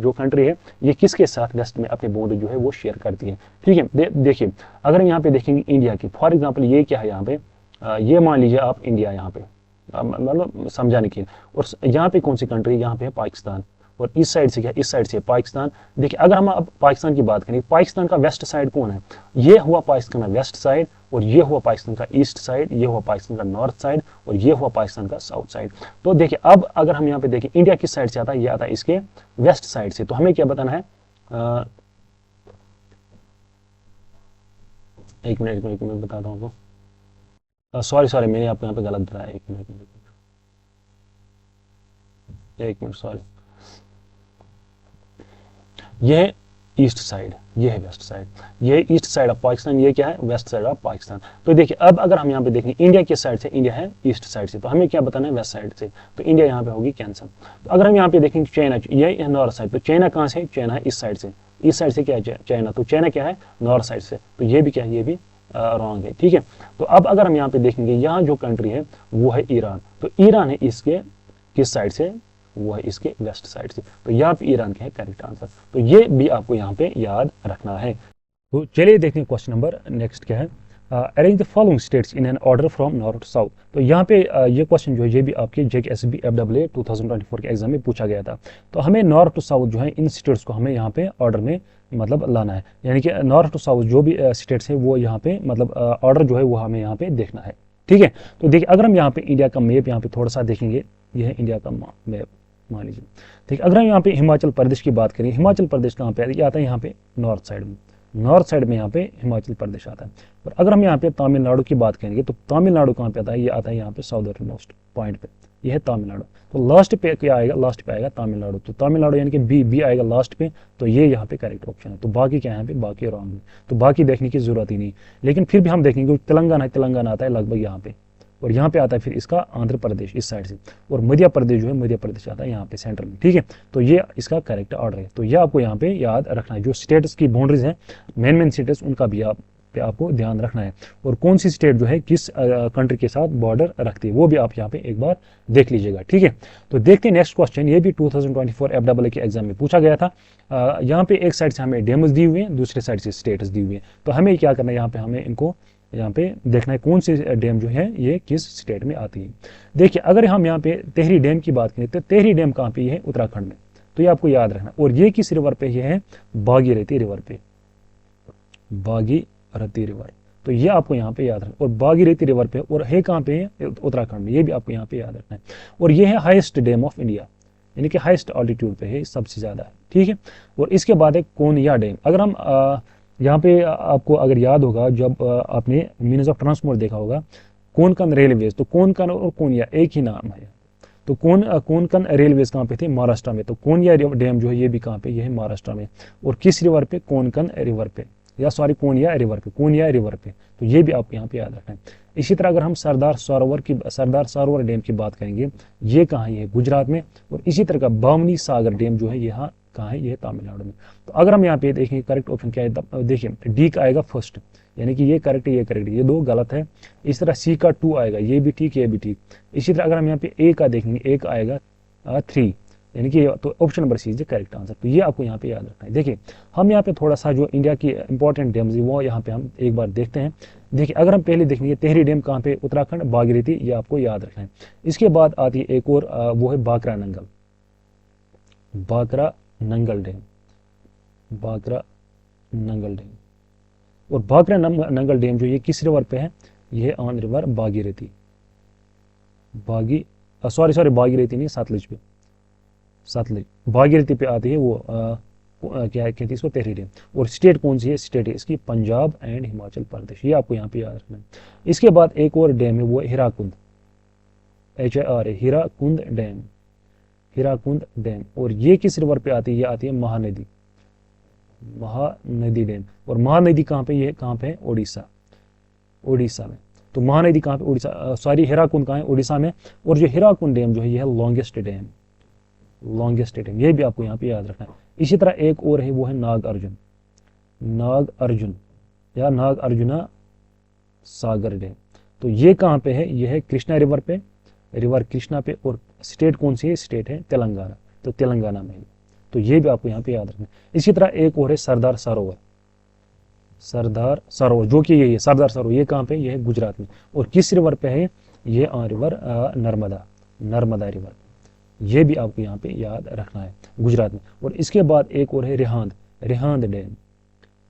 जो कंट्री है ये किसके साथ वेस्ट में अपनी बाउंड्री जो है वो शेयर करती है, ठीक है। देखिए अगर यहाँ पे देखेंगे इंडिया की, फॉर एग्जाम्पल ये क्या है यहाँ पे, ये मान लीजिए आप इंडिया यहाँ पे, मतलब समझाने के लिए, और यहाँ पे कौन सी कंट्री, यहाँ पे है पाकिस्तान, और इस साइड से क्या, इस साइड से पाकिस्तान। देखिए अगर हम अब पाकिस्तान की बात करें, पाकिस्तान का वेस्ट साइड कौन है, ये हुआ पाकिस्तान का वेस्ट साइड, और ये हुआ पाकिस्तान का ईस्ट साइड, ये हुआ पाकिस्तान का नॉर्थ साइड, और ये हुआ पाकिस्तान का साउथ साइड। तो देखिए अब अगर हम यहाँ पे देखें इंडिया किस साइड से आता है, ये आता है इसके वेस्ट साइड से। तो हमें क्या बताना है, एक मिनट बताता हूँ आपको, सॉरी मैंने आपको यहाँ पे गलत बताया, एक मिनट सॉरी। ये है ईस्ट साइड, ये है वेस्ट साइड, ये है ईस्ट साइड ऑफ पाकिस्तान, ये क्या है वेस्ट साइड ऑफ पाकिस्तान। तो देखिए अब अगर हम यहाँ पे देखें इंडिया किस साइड से, इंडिया है ईस्ट साइड से, तो हमें क्या बताना है, वेस्ट साइड से। तो इंडिया यहाँ पे होगी कैंसल। तो अगर हम यहाँ पे देखेंगे चाइना, ये है नॉर्थ साइड, तो चाइना कहाँ से, चाइना है इस साइड से, इस साइड से क्या है चाइना, तो चाइना क्या है नॉर्थ साइड से। तो ये भी क्या है, ये भी रॉन्ग है, ठीक है। तो अब अगर हम यहाँ पे देखेंगे, यहाँ जो कंट्री है वो है ईरान। तो ईरान है इसके किस साइड से, वो है इसके वेस्ट साइड से। तो यहाँ पे ईरान का है करेक्ट आंसर। तो ये भी आपको यहाँ पे याद रखना है। तो चलिए देखते हैं क्वेश्चन नंबर नेक्स्ट क्या है, arrange the following states in an order from north to south. तो यहाँ पे ये क्वेश्चन जो है ये भी आपके JKSSB FEE 2024 के एग्जाम में पूछा गया था। तो हमें नॉर्थ टू साउथ जो है इन स्टेट्स को हमें यहाँ पे ऑर्डर में मतलब लाना है, यानी कि नॉर्थ टू साउथ जो भी स्टेट्स है वो यहाँ पे मतलब ऑर्डर जो है वो हमें यहाँ पे देखना है, ठीक है। तो देखिए अगर हम यहाँ पे इंडिया का मैप यहाँ पे थोड़ा सा देखेंगे, ये है इंडिया का मैप मान लीजिए, ठीक है। अगर हम यहाँ पे हिमाचल प्रदेश की बात करें, हिमाचल प्रदेश कहाँ पे आता है, यहाँ पे नॉर्थ साइड में, नॉर्थ साइड में यहाँ पे हिमाचल प्रदेश आता है। और अगर हम यहाँ पे तमिलनाडु की बात करेंगे तो तमिलनाडु कहाँ पे आता है, ये आता है यहाँ पे साउदर्न मोस्ट पॉइंट पे, ये है तमिलनाडु। तो लास्ट पे क्या आएगा, लास्ट पे आएगा तमिलनाडु। तो तमिलनाडु यानी कि बी आएगा लास्ट पे। तो ये यहाँ पे करेक्ट ऑप्शन है। तो बाकी क्या है यहाँ पे, बाकी रॉन्ग है। तो बाकी देखने की जरूरत ही नहीं, लेकिन फिर भी हम देखेंगे तेलंगाना आता है लगभग यहाँ पे, और यहाँ पे आता है फिर इसका आंध्र प्रदेश इस साइड से, और मध्य प्रदेश जो है मध्य प्रदेश आता है यहाँ पे सेंटर में, ठीक है। तो ये इसका करेक्ट ऑर्डर है। तो ये आपको यहाँ पे याद रखना है। जो स्टेट्स की बाउंड्रीज हैं मेन स्टेट्स, उनका भी आपको ध्यान रखना है, और कौन सी स्टेट जो है किस कंट्री के साथ बॉर्डर रखती है वो भी आप यहाँ पे एक बार देख लीजिएगा, ठीक है। तो देखते हैं नेक्स्ट क्वेश्चन, ये भी 2024 FEE के एग्जाम में पूछा गया था। यहाँ पे एक साइड से हमें डेम्स दी हुई है, दूसरे साइड से स्टेट्स दी हुई है। तो हमें क्या करना है, यहाँ पे हमें इनको यहाँ पे देखना है कौन सी डैम जो है ये किस स्टेट में आती है। देखिए अगर हम यहाँ पे तेहरी डैम की बात करें तो तेहरी डैम कहाँ पे है, उत्तराखंड में। तो ये आपको याद रखना। और ये किस रिवर पे है, भागीरथी रिवर पे, भागीरथी रिवर। तो ये आपको यहाँ पे याद रखना। और भागीरथी रिवर पे, और है कहाँ पे है, उत्तराखंड में। ये भी आपको यहाँ पे याद रखना है। और ये है हाईएस्ट डैम ऑफ इंडिया, यानी कि हाईएस्ट ऑल्टीट्यूड पे है, सबसे ज्यादा है, ठीक है। और इसके बाद है कोनिया डैम। अगर हम यहाँ पे आपको अगर याद होगा, जब आपने मीन्स ऑफ ट्रांसपोर्ट देखा होगा, कोंकण रेलवेज, तो कोंकण और कोनिया एक ही नाम है। तो कोंकण रेलवेज कहाँ पे थे, महाराष्ट्र में। तो कोनिया डैम जो है ये भी कहाँ पे, ये है महाराष्ट्र में। और किस रिवर पे, कोंकण रिवर पे, या सॉरी कोनिया रिवर पे, कोनिया रिवर पे। तो ये भी आपको यहाँ पे याद रखना है। इसी तरह अगर हम सरदार सरोवर डैम की बात करेंगे, ये कहाँ है, गुजरात में। और इसी तरह का बामनी सागर डैम जो है यहाँ कहाँ है, ये तमिलनाडु में। तो अगर हम यहाँ पे देखेंगे करेक्ट ऑप्शन क्या है, देखिए डी का आएगा फर्स्ट, यानी कि ये करेक्ट है, ये करेक्ट है, ये दो गलत है। इस तरह सी का 2 आएगा, ये भी ठीक, ये भी ठीक। इसी तरह अगर हम यहाँ पे ए का देखेंगे, ए का आएगा 3, यानी कि तो option number C is the correct answer. तो ये आपको यहाँ पे याद रखना है। देखिए हम यहाँ पे थोड़ा सा जो इंडिया की इंपॉर्टेंट डैम्स है वो यहाँ पे हम एक बार देखते हैं। देखिए अगर हम पहले देखेंगे तेहरी डैम कहाँ पे, उत्तराखंड, भागीरथी, ये आपको याद रखना है। इसके बाद आती है एक और वो है baccarat Nangal, baccarat Nangal dam, baccarat Nangal dam. और बाकरा नंगल डैम जो ये किस रिवर पे है, ये है on river Bhagirathi, sorry Bhagirathi नहीं, सतलुज पे, सतलुज भागीरथी पे आती है वो क्या कहते हैं इसको, तेहरी डैम। और स्टेट कौन सी है, स्टेट है इसकी पंजाब एंड हिमाचल प्रदेश, ये आपको यहाँ पे याद रखना है। इसके बाद एक और डैम है वो है हीराकुंड, HIR है, हीराकुंद डैम, हीराकुंद डैम। और ये किस रिवर पे आती है, ये आती है महानदी, महानदी डैम। और महानदी कहाँ पे, ये कहाँ पे है, उड़ीसा, उड़ीसा में। तो महानदी कहाँ पे, उड़ीसा, सॉरी हीराकुंड कहाँ है, उड़ीसा में। और जो हीराकुंड डैम जो है ये है लॉन्गेस्ट डैम, लॉन्गेस्ट डैम, ये भी आपको यहाँ पे याद रखना है। इसी तरह एक और है वो है नाग अर्जुन, नाग अर्जुन या नाग अर्जुना सागर डैम। तो ये कहाँ पे है, ये है कृष्णा रिवर पे, रिवर कृष्णा पे। और स्टेट कौन सी है, स्टेट है तेलंगाना, तो तेलंगाना में। तो ये भी आपको यहाँ पे याद रखना है। इसी तरह एक और है सरदार सरोवर, सरदार सरोवर, जो कि ये है सरदार सरोवर, ये कहाँ पे, ये है गुजरात में। और किस रिवर पे है, ये रिवर नर्मदा, नर्मदा रिवर, ये भी आपको यहाँ पे याद रखना है, गुजरात में। और इसके बाद एक और है रिहांद, रिहांद डैम,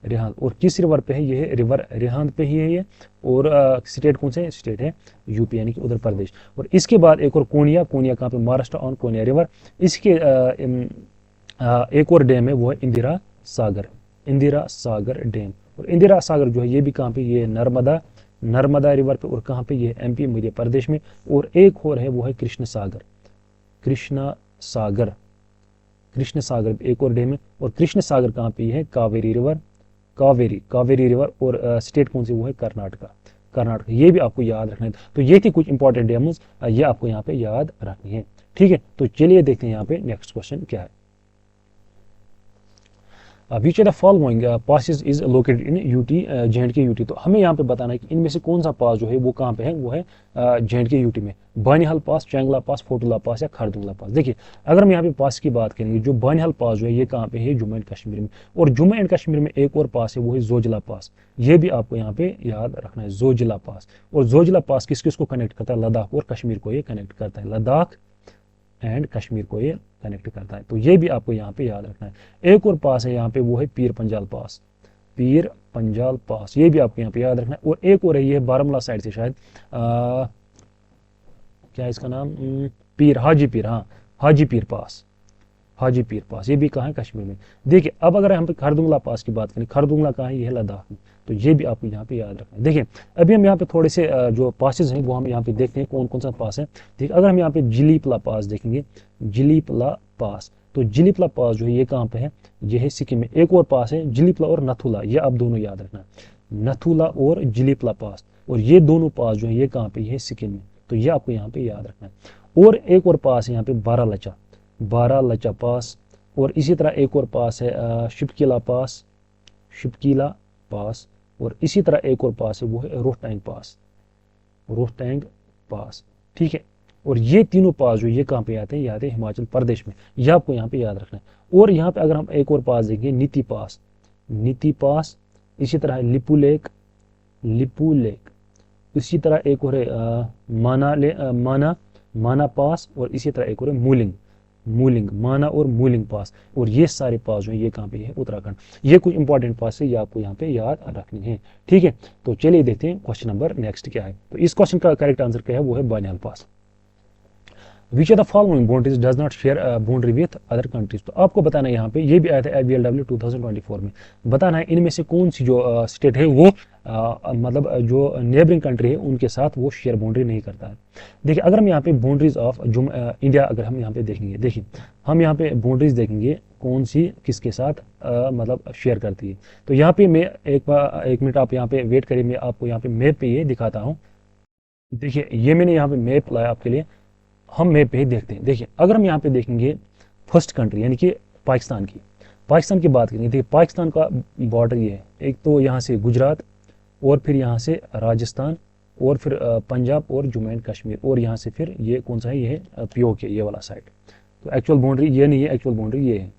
रिहांद। और किस रिवर पे है, ये है रिवर रिहांद पे ही है ये। और स्टेट कौन से, स्टेट है यूपी यानी कि उत्तर प्रदेश। और इसके बाद एक और कोनिया, कोनिया कहाँ पे, महाराष्ट्र ऑन कोनिया रिवर। इसके एक और डैम है वो है इंदिरा सागर, इंदिरा सागर डैम। और इंदिरा सागर जो है ये भी कहाँ पे, ये नर्मदा, नर्मदा रिवर पे। और कहाँ पे, ये MP मध्य प्रदेश में। और एक और है वो है कृष्ण सागर, कृष्णा सागर, कृष्ण सागर एक और डैम है। और कृष्ण सागर कहाँ पे है, कावेरी रिवर, कावेरी, कावेरी रिवर। और स्टेट कौन सी, वो है कर्नाटका, कर्नाटक। ये भी आपको याद रखना है। तो ये थी कुछ इंपॉर्टेंट डैम्स, ये आपको यहाँ पे याद रखनी है। ठीक है, तो चलिए देखते हैं यहाँ पे नेक्स्ट क्वेश्चन क्या है। Which of the following passes is located in UT, J&K UT. तो हमें यहाँ पे बताना है कि इनमें से कौन सा पास जो है वो कहाँ पे है, वो है J&K यूटी में। बानिहाल पास, चैंगला पास, फोटुला पास या खारदुंगला पास। देखिए अगर हम यहाँ पे पास की बात करेंगे, जो बानिहाल पास जो है ये कहाँ पे है, जम्मू एंड कश्मीर में। और जम्मू एंड कश्मीर में एक और पास है वो है जोजिला पास, ये भी आपको यहाँ पे याद रखना है, जोजिला पास। और जोजिला पास किस किस को कनेक्ट करता है, लद्दाख और कश्मीर को ये कनेक्ट करता है, लद्दाख एंड कश्मीर को ये कनेक्ट करता है। तो ये भी आपको यहाँ पे याद रखना है। एक और पास है यहाँ पे वो है पीर पंजाल पास, पीर पंजाल पास, ये भी आपको यहाँ पे याद रखना है। और एक और है ये बारामूला साइड से शायद क्या है इसका नाम, पीर हाजी पीर, हाँ हाजी पीर पास, हाजी पीर पास, ये भी कहाँ है, कश्मीर में। देखिए अब अगर हम पे खारदुंगला पास की बात करें, खारदुंगला कहाँ है, ये है लद्दाख में। तो ये भी आपको यहाँ पे याद रखना है। देखिए अभी हम यहाँ पे थोड़े से जो पासेस हैं वो हम यहाँ पे देखते हैं कौन कौन सा पास है। ठीक, अगर हम यहाँ पे जिलीपला पास देखेंगे, जिलीपला पास, तो जिलीपला पास जो है ये कहाँ पे है, ये है सिक्किम में। एक और पास है जिलीपला और नथुला, ये आप दोनों याद रखना है, नथुला और जिलीपला पास। और ये दोनों पास जो है ये कहाँ पे, ये है सिक्किम में। तो ये आपको यहाँ पे याद रखना है। और एक और पास है यहाँ पे बारालचा, बारालचा पास। और इसी तरह एक और पास है शिपकीला पास, शिपकीला पास। और इसी तरह एक और पास है वो है रोहतांग पास, रोहतांग पास। ठीक है, और ये तीनों पास जो ये कहाँ पे आते हैं, ये आते हैं हिमाचल प्रदेश में, ये आपको यहाँ पे याद रखना है। और यहाँ पे अगर हम एक और पास देखेंगे, नीति पास, नीति पास। इसी तरह लिपू लेक, लिपू लेक। इसी तरह एक और है माना पास। और इसी तरह एक और है मूलिंग, मूलिंग, माना और मूलिंग पास। और ये सारे पास जो है ये कहाँ पे है, उत्तराखंड। ये कुछ इंपॉर्टेंट पास है, ये आपको यहाँ पे याद रखनी है। ठीक है, तो चलिए देखते हैं क्वेश्चन नंबर नेक्स्ट क्या है। तो इस क्वेश्चन का करेक्ट आंसर क्या है, वो है Banihal pass. Which of the following boundaries does not share boundary with other countries. तो आपको बताना है यहाँ पे, ये भी आया था ABLW 2024 में। बताना है इनमें से कौन सी जो स्टेट है वो मतलब जो नेबरिंग कंट्री है उनके साथ वो शेयर बाउंड्री नहीं करता है। देखिए अगर हम यहाँ पे बाउंड्रीज ऑफ इंडिया अगर हम यहाँ पे देखेंगे, देखिए हम यहाँ पे बाउंड्रीज देखेंगे कौन सी किसके साथ मतलब शेयर करती है। तो यहाँ पे मैं एक मिनट आप यहाँ पे वेट करिए, मैं आपको यहाँ पे मैप पे ये दिखाता हूँ। देखिए ये मैंने यहाँ पे मैप लाया आपके लिए, हम मैप पे ही देखते हैं। देखिए अगर हम यहाँ पे देखेंगे फर्स्ट कंट्री यानी कि पाकिस्तान की, पाकिस्तान की बात करेंगे, देखिए पाकिस्तान का बॉर्डर ये है, एक तो यहाँ से गुजरात और फिर यहाँ से राजस्थान और फिर पंजाब और जम्मू एंड कश्मीर, और यहाँ से फिर ये कौन सा है, ये है POK, ये वाला साइड, तो एक्चुअल बाउंड्री ये नहीं है, एक्चुअल बाउंड्री ये है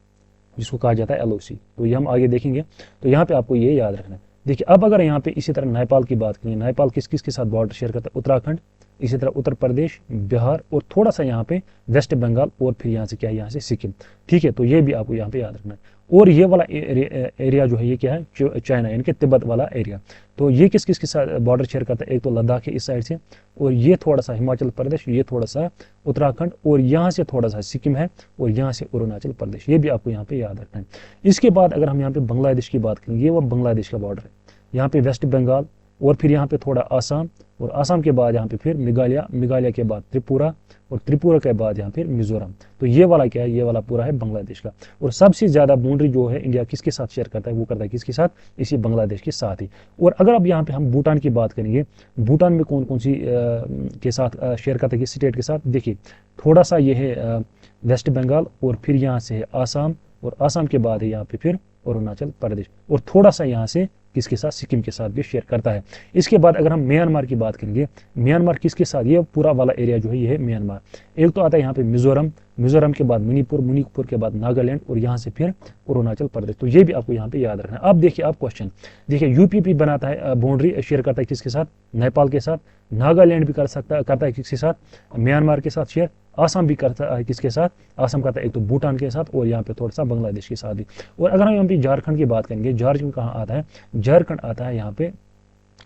जिसको कहा जाता है LOC। तो ये हम आगे देखेंगे। तो यहाँ पे आपको ये याद रखना है। देखिए अब अगर यहाँ पे इसी तरह नेपाल की बात करें, नेपाल किस किस के साथ बॉर्डर शेयर करता है, उत्तराखंड, इसी तरह उत्तर प्रदेश, बिहार और थोड़ा सा यहाँ पे वेस्ट बंगाल और फिर यहाँ से क्या है, यहाँ से सिक्किम। ठीक है, तो ये भी आपको यहाँ पे याद रखना है। और ये वाला एरिया जो है ये क्या है, चाइना यानी कि तिब्बत वाला एरिया। तो ये किस किस के साथ बॉर्डर शेयर करता है, एक तो लद्दाख है इस साइड से, और ये थोड़ा सा हिमाचल प्रदेश, ये थोड़ा सा उत्तराखंड, और यहाँ से थोड़ा सा सिक्किम है, और यहाँ से अरुणाचल प्रदेश। ये भी आपको यहाँ पे याद रखना है। इसके बाद अगर हम यहाँ पे बांग्लादेश की बात करेंगे, ये वो बांग्लादेश का बॉर्डर है। यहाँ पे वेस्ट बंगाल और फिर यहाँ पे थोड़ा आसाम, और आसाम के बाद यहाँ पे फिर मेघालय, मेघालय के बाद त्रिपुरा, और त्रिपुरा के बाद यहाँ फिर मिजोरम। तो ये वाला क्या है, ये वाला पूरा है बांग्लादेश का। और सबसे ज्यादा बाउंड्री जो है इंडिया किसके साथ शेयर करता है, वो करता है किसके साथ, इसी बांग्लादेश के साथ ही। और अगर अब यहाँ पे हम भूटान की बात करेंगे, भूटान में कौन कौन सी के साथ शेयर करता है, किस स्टेट के साथ, देखिए थोड़ा सा ये है वेस्ट बंगाल, और फिर यहाँ से है आसाम, और आसाम के बाद है यहाँ पे फिर अरुणाचल प्रदेश, और थोड़ा सा यहाँ से किसके साथ, सिक्किम के साथ भी शेयर करता है। इसके बाद अगर हम म्यांमार की बात करेंगे, म्यांमार किसके साथ, ये पूरा वाला एरिया जो है ये है म्यांमार। एक तो आता है यहाँ पे मिजोरम, मिजोरम के बाद मणिपुर, मणिपुर के बाद नागालैंड, और यहाँ से फिर अरुणाचल प्रदेश। तो ये भी आपको यहाँ पे याद रखना है। अब देखिए आप क्वेश्चन देखिए, यूपी भी बनाता है बाउंड्री शेयर करता है किसके साथ, नेपाल के साथ, नागालैंड भी करता है किसके साथ, म्यांमार के साथ शेयर, आसाम भी करता है किसके साथ, आसाम करता है एक तो भूटान के साथ, और यहाँ पे थोड़ा सा बांग्लादेश के साथ भी। और अगर हम यहाँ पे झारखंड की बात करेंगे, झारखंड कहाँ आता है, झारखंड आता है यहाँ पे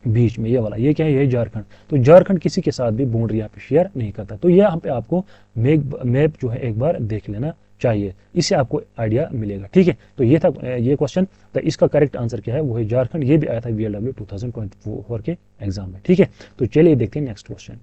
बीच में, ये वाला, ये क्या है, ये झारखंड। तो झारखंड किसी के साथ भी बाउंड्री यहाँ पे शेयर नहीं करता। तो यहाँ पे आपको मैप जो है एक बार देख लेना चाहिए, इससे आपको आइडिया मिलेगा। ठीक है, तो ये था ये क्वेश्चन। तो इसका करेक्ट आंसर क्या है, वो है झारखंड। ये भी आया था VLW 2024 के एग्जाम में। ठीक है, तो चलिए देखते हैं next question.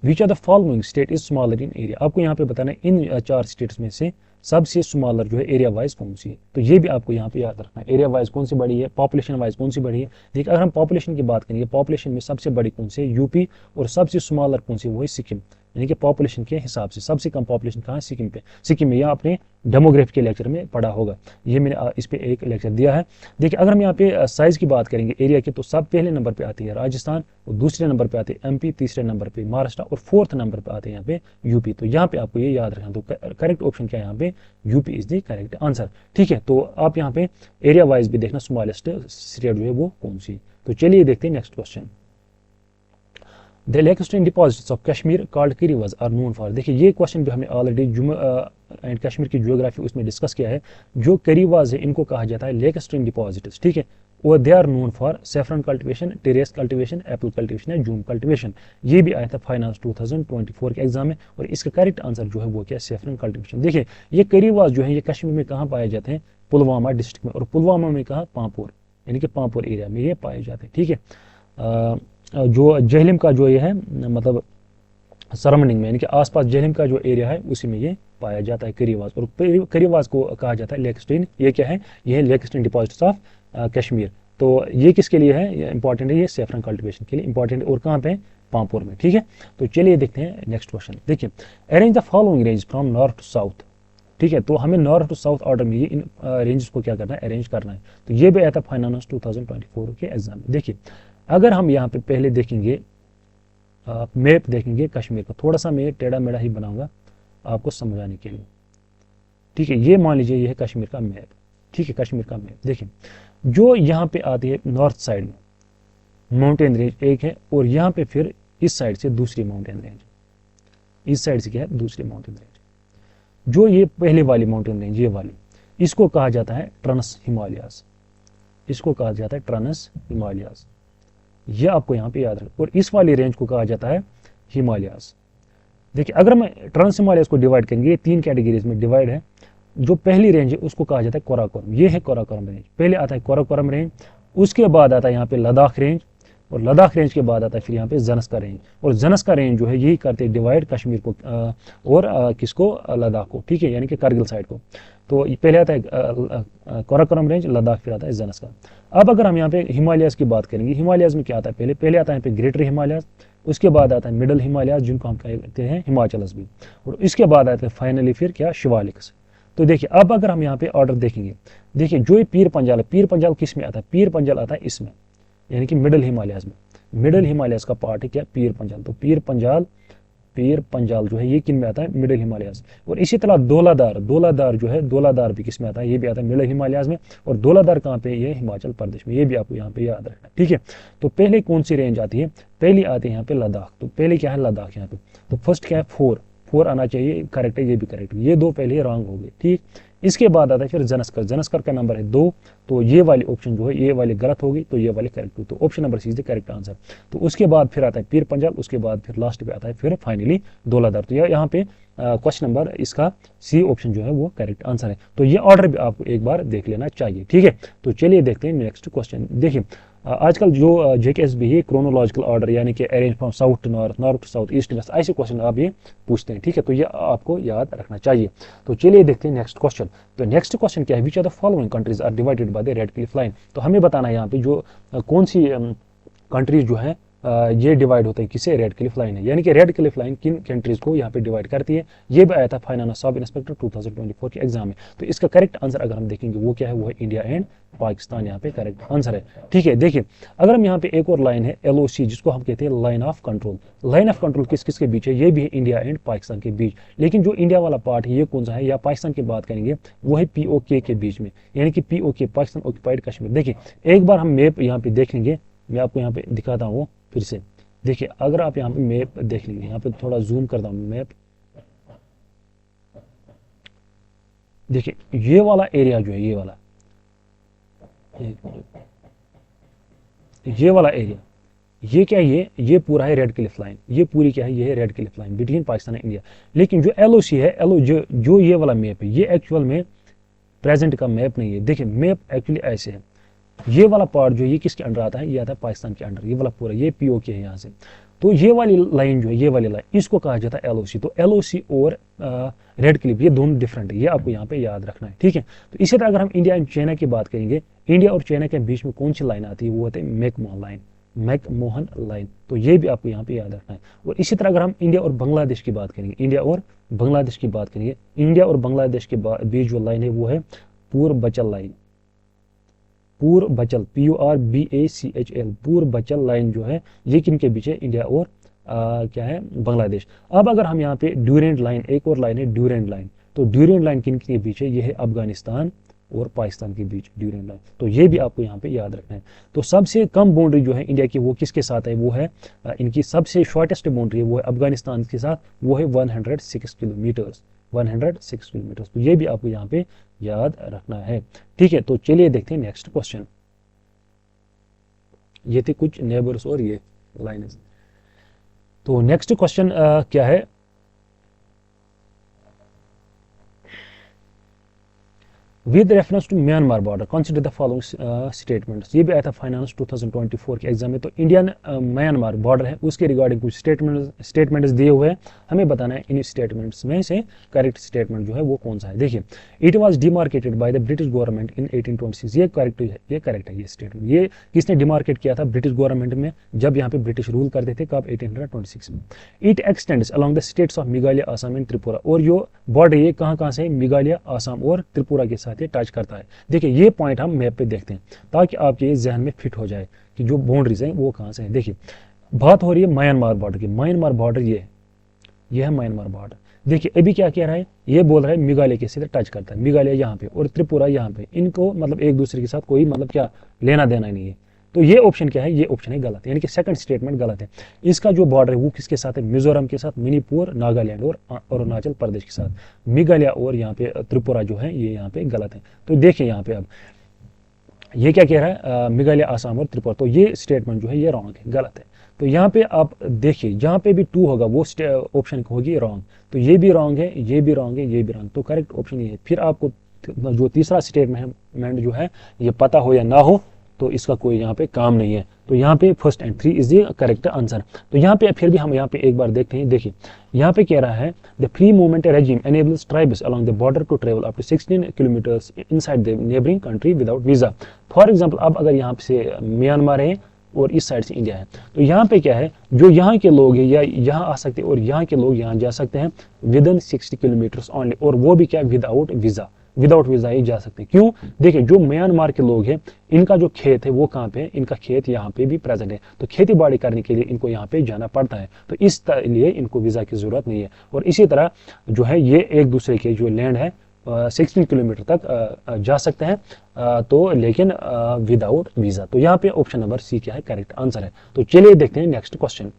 Which are the following state is smaller in area. आपको यहाँ पे बताना है इन 4 स्टेट्स में से सबसे स्मॉलर जो है एरिया वाइज कौन सी है। तो ये भी आपको यहाँ पे याद रखना है, एरिया वाइज कौन सी बड़ी है, पॉपुलेशन वाइज कौन सी बड़ी है। देखिए अगर हम पॉपुलेशन की बात करेंगे, पॉपुलेशन में सबसे बड़ी कौन सी है, यूपी, और सबसे स्मॉलर कौन सी, वो है सिक्किम। यानी कि पॉपुलेशन के हिसाब से सबसे कम पॉपुलेशन कहाँ है, सिक्किम पे। सिक्किम में, यह आपने डेमोग्राफी के लेक्चर में पढ़ा होगा, ये मैंने इस पे एक लेक्चर दिया है। देखिए अगर हम यहाँ पे साइज की बात करेंगे एरिया की, तो सब पहले नंबर पे आती है राजस्थान, और दूसरे नंबर पे आते हैं MP, तीसरे नंबर पे महाराष्ट्र, और फोर्थ नंबर पे आते हैं यहाँ पे यूपी। तो यहाँ पे आपको ये याद रखना। तो करेक्ट ऑप्शन क्या है यहाँ पे, UP is the correct answer. ठीक है, तो आप यहाँ पे एरिया वाइज भी देखना स्मॉलेस्ट स्टेट जो है वो कौन सी। तो चलिए देखते हैं next question. The lacustrine deposits of Kashmir called Karewas are known for. देखिए ये क्वेश्चन भी हमने ऑलरेडी जम्मू एंड कश्मीर की ज्योग्राफी उसमें डिस्कस किया है। जो करीवाज है इनको कहा जाता है लेकस्टोन डिपॉजिट्स। ठीक है, और they are known for saffron cultivation, terrace cultivation, apple cultivation या जूम कल्टिवेशन। ये भी आया था फाइनेंस 2024 के एग्जाम में, और इसका करेक्ट आंसर जो है वो क्या है, सेफ्रन कल्टिवेशन। देखिए ये करीवाज जो है ये कश्मीर में कहाँ पाए जाते हैं, पुलवामा डिस्ट्रिक्ट में, और पुलवामा में कहाँ, पांपोर, यानी कि पांपोर एरिया में ये पाए जाते हैं। ठीक है, जो जहलम का जो ये है मतलब सराउंडिंग में, यानी कि आसपास जहलम का जो एरिया है उसी में ये पाया जाता है करीवाज। और करीवाज को कहा जाता है लेकस्टोन। ये क्या है, ये है लेकस्टोन डिपॉजिट्स ऑफ कश्मीर। तो ये किसके लिए है, ये इंपॉर्टेंट है, ये सेफ्रन कल्टिवेशन के लिए इंपॉर्टेंट है। और कहाँ पे, पांपोर में। ठीक है, तो चलिए देखते हैं नेक्स्ट क्वेश्चन। देखिए arrange the following range from north to south. ठीक है, तो हमें नॉर्थ टू साउथ ऑर्डर में ये इन रेंजेस को क्या करना है, अरेंज करना है। तो ये भी आया था फाइनेंस 2024 के एग्जाम में। देखिए अगर हम यहाँ पे पहले देखेंगे मैप देखेंगे कश्मीर का, थोड़ा सा मैं टेढ़ा मेढ़ा ही बनाऊंगा आपको समझाने के लिए। ठीक है, ये मान लीजिए ये है कश्मीर का मैप। ठीक है, कश्मीर का मैप देखिए, जो यहाँ पे आती है नॉर्थ साइड में माउंटेन रेंज एक है, और यहाँ पे फिर इस साइड से दूसरी माउंटेन रेंज, इस साइड से क्या है, दूसरी माउंटेन रेंज। जो ये पहले वाली माउंटेन रेंज ये वाली, इसको कहा जाता है ट्रांस हिमालयाज, इसको कहा जाता है ट्रांस हिमालयाज। यह आपको यहाँ पे याद रखें। और इस वाली रेंज को कहा जाता है हिमालयाज। देखिए अगर मैं ट्रांस हिमालयाज को डिवाइड करेंगे, ये 3 कैटेगरीज में डिवाइड है। जो पहली रेंज है उसको कहा जाता है काराकोरम, ये है काराकोरम रेंज। पहले आता है काराकोरम रेंज, उसके बाद आता है यहाँ पे लद्दाख रेंज, और लद्दाख रेंज के बाद आता है फिर यहाँ पे ज़नस्का रेंज। और ज़नस्का रेंज जो है यही करते हैं डिवाइड कश्मीर को और किसको, लद्दाख को। ठीक है, यानी कि कारगिल साइड को। तो पहले आता है काराकोरम रेंज, लद्दाख, फिर आता है ज़नस्का। अब अगर हम यहाँ पे हिमालयाज की बात करेंगे, हिमालयाज में क्या आता है, पहले आता है यहाँ पे ग्रेटर हिमालयाज, उसके बाद आता है मिडल हिमालयाज जिनको हम कहते हैं हिमाचलस भी, और इसके बाद आता है फाइनली फिर क्या, शिवालिक्स। तो देखिए अब अगर हम यहाँ पे ऑर्डर देखेंगे, देखिए जो ये पीर पंजाल है, पीर पंजाल किस में आता है, पीर पंजाल आता है इसमें, यानी कि मिडल हिमालयाज में। मिडल हिमालयाज का पार्ट है क्या, पीर पंजाल। तो पीर पंजाल पीर पंजाल जो है ये किन में आता है, मिडिल हिमालयाज। और इसी तरह दौलादार जो है, दौलादार भी किस में आता है, ये भी आता है मिडिल हिमालयाज में। और दौलादार कहाँ पे, ये हिमाचल प्रदेश में। ये भी आपको यहाँ पे याद रखना है, ठीक है। तो पहले कौन सी रेंज आती है, पहली आती है यहाँ पे लद्दाख। तो पहले क्या है, लद्दाख यहाँ पे। तो फर्स्ट क्या है, 4 आना चाहिए, करेक्ट है, ये भी करेक्ट। ये 2 पहले रॉन्ग हो गए, ठीक। इसके बाद आता है फिर जनस्कर का नंबर है 2। तो ये वाली ऑप्शन जो है, ये वाली गलत होगी, तो ये वाली करेक्ट होगी। तो option number C is the correct answer. तो उसके बाद फिर आता है पीर पंजाल, उसके बाद फिर लास्ट पे आता है फिर फाइनली दौलादार। तो यहाँ पे क्वेश्चन नंबर इसका सी ऑप्शन जो है वो करेक्ट आंसर है। तो ये ऑर्डर भी आपको एक बार देख लेना चाहिए, ठीक है। तो चलिए देखते हैं नेक्स्ट क्वेश्चन। देखिए आजकल जो जेकेएसबी है क्रोनोलॉजिकल ऑर्डर, यानी कि arrange from south to north, north to south, east west, ऐसे क्वेश्चन आप ये पूछते हैं, ठीक है। तो ये आपको याद रखना चाहिए। तो चलिए देखते हैं नेक्स्ट क्वेश्चन। तो नेक्स्ट क्वेश्चन क्या है, which are the following countries are divided by the Radcliffe Line. तो हमें बताना है यहाँ पे जो कौन सी कंट्रीज जो है ये डिवाइड होते हैं किसे, रेड क्लिफ लाइन है। यानी कि रेड क्लिफ लाइन किन कंट्रीज को यहाँ पे डिवाइड करती है, ये भी आया था फाइनेंस सब इंस्पेक्टर 2024 के एग्जाम में। तो इसका करेक्ट आंसर अगर हम देखेंगे वो क्या है, वो है इंडिया एंड पाकिस्तान, यहाँ पे करेक्ट आंसर है, ठीक है। देखिए अगर हम यहाँ पे एक और लाइन है LOC, जिसको हम कहते हैं line of control. Line of control किस किस के बीच है, ये भी है इंडिया एंड पाकिस्तान के बीच। लेकिन जो इंडिया वाला पार्ट है ये कौन सा है, या पाकिस्तान की बात करेंगे वो है POK के बीच में, यानी कि POK पाकिस्तान ऑक्युपाइड कश्मीर। देखिए एक बार हम मैप यहाँ पे देख लेंगे, मैं आपको यहाँ पे दिखाता हूँ फिर से। देखिए अगर आप यहाँ पे मैप देख लेंगे, यहाँ पे थोड़ा जूम करता हूँ मैप। देखिए ये वाला एरिया जो है, ये वाला एरिया, ये क्या है, ये पूरा है रेड क्लिफ लाइन। ये पूरी क्या है, ये है red Cliff line between Pakistan and India. लेकिन जो LOC है, जो ये वाला मैप है, ये एक्चुअल में प्रेजेंट का मैप नहीं है। देखिए मैप एक्चुअली ऐसे है, ये वाला पार्ट जो ये किसके अंडर आता है, ये आता है पाकिस्तान के अंडर। ये वाला पूरा ये POK है यहाँ से। तो ये वाली लाइन जो है, ये वाली लाइन, इसको कहा जाता है LOC। तो LOC और रेड क्लिफ ये दोनों डिफरेंट है, ये आपको यहाँ पे याद रखना है, ठीक है। तो इसी तरह अगर हम इंडिया एंड चाइना की बात करेंगे, इंडिया और चाइना के बीच में कौन सी लाइन आती है, वो होती है मैकमोहन लाइन। तो ये भी आपको यहाँ पे याद रखना है। और इसी तरह अगर हम इंडिया और बांग्लादेश की बात करेंगे, इंडिया और बांग्लादेश के बीच जो लाइन है वो है पूर्वबचल लाइन। पूर्वबचल PURBACHL, पूर्वबचल लाइन जो है ये किन के बीच है, इंडिया और क्या है, बांग्लादेश। अब अगर हम यहाँ पे ड्यूरेंट लाइन, एक और लाइन है ड्यूरेंट लाइन। तो ड्यूरेंट लाइन किन के बीच है, ये है अफगानिस्तान और पाकिस्तान के बीच ड्यूरेंट लाइन। तो ये भी आपको यहाँ पे याद रखना है। तो सबसे कम बाउंड्री जो है इंडिया की वो किसके साथ है, वो है इनकी सबसे शॉर्टेस्ट बाउंड्री है वो है अफगानिस्तान के साथ, वो है 106 किलोमीटर्स। तो ये भी आपको यहाँ पे याद रखना है, ठीक है। तो चलिए देखते हैं नेक्स्ट क्वेश्चन। ये थे कुछ नेबर्स और ये लाइन्स। तो नेक्स्ट क्वेश्चन क्या है, with reference to Myanmar border consider the following statements. ये भी आया था फाइनेंस 2024 के एग्जाम में। तो इंडियन म्यांमार बॉर्डर है उसके रिगार्डिंग कुछ स्टेटमेंट्स दिए हुए हैं, हमें बताना है इन स्टेटमेंट्स में से करेक्ट स्टेटमेंट जो है वो कौन सा है। देखिए it was demarcated by the British government in 1826। ये करेक्ट है ये स्टेटमेंट। ये किसने डिमार्केट किया था, ब्रिटिश गवर्नमेंट में, जब यहाँ पे ब्रिटिश रूल करते थे, कब, 1826 में। It extends along the states of Meghalaya, Assam and Tripura. और जो बॉर्डर ये कहाँ से, मेघालय, आसाम और त्रिपुरा के साथ ये टच करता है। देखिए ये पॉइंट हम मैप पे देखते हैं ताकि आपके जहन में फिट हो जाए कि जो बाउंड्रीज हैं वो कहाँ से है। देखिए बात हो रही है म्यांमार बॉर्डर की। म्यांमार बॉर्डर ये है म्यांमार बॉर्डर। देखिए अभी क्या कह रहा है, ये बोल रहा है मेघालय के सीधे टच करता है, मेघालय यहाँ पे और त्रिपुरा यहाँ पे, इनको मतलब एक दूसरे के साथ कोई मतलब क्या लेना देना नहीं है। तो ये ऑप्शन क्या है, ये ऑप्शन है गलत, यानी कि सेकंड स्टेटमेंट गलत है। इसका जो बॉर्डर है वो किसके साथ है, मिजोरम के साथ, मणिपुर, नागालैंड और अरुणाचल प्रदेश के साथ। मेघालय और यहाँ पे त्रिपुरा जो है ये यहाँ पे गलत है। तो देखिए यहाँ पे अब ये क्या कह रहा है, मेघालय, आसाम और त्रिपुरा। तो ये स्टेटमेंट जो है ये रॉन्ग है, गलत है। तो यहाँ पे आप देखिए जहाँ पे भी 2 होगा वो ऑप्शन होगी रॉन्ग। तो ये भी रॉन्ग है, ये भी रॉन्ग है, ये भी रॉन्ग। तो करेक्ट ऑप्शन ये है। फिर आपको जो तीसरा स्टेटमेंट जो है ये पता हो या ना हो तो इसका कोई यहाँ पे काम नहीं है। तो यहाँ पे first and 3 is the correct answer. तो यहाँ पे फिर भी हम यहाँ पे एक बार देखते हैं। देखिए यहाँ पे कह रहा है the free movement regime enables tribes along the border to travel up to 16 kilometres inside the neighbouring country without visa. For example अब अगर यहाँ से म्यांमार है और इस साइड से इंडिया है, तो यहाँ पे क्या है, जो यहाँ के लोग हैं या यहाँ आ सकते हैं और यहाँ के लोग यहाँ जा सकते हैं विद इन 60 किलोमीटर्स ओनली, और वो भी क्या विदाउट वीजा। विदाउट वीजा ही जा सकते हैं। क्यों? देखिए जो म्यांमार के लोग हैं इनका जो खेत है वो कहाँ पे है, इनका खेत यहाँ पे भी प्रेजेंट है, तो खेती बाड़ी करने के लिए इनको यहाँ पे जाना पड़ता है, तो इस लिए इनको वीजा की जरूरत नहीं है। और इसी तरह जो है ये एक दूसरे के जो लैंड है 16 किलोमीटर तक जा सकते हैं, तो लेकिन विदाउट वीजा। तो यहाँ पे ऑप्शन नंबर सी क्या है करेक्ट आंसर है। तो चलिए देखते हैं नेक्स्ट क्वेश्चन।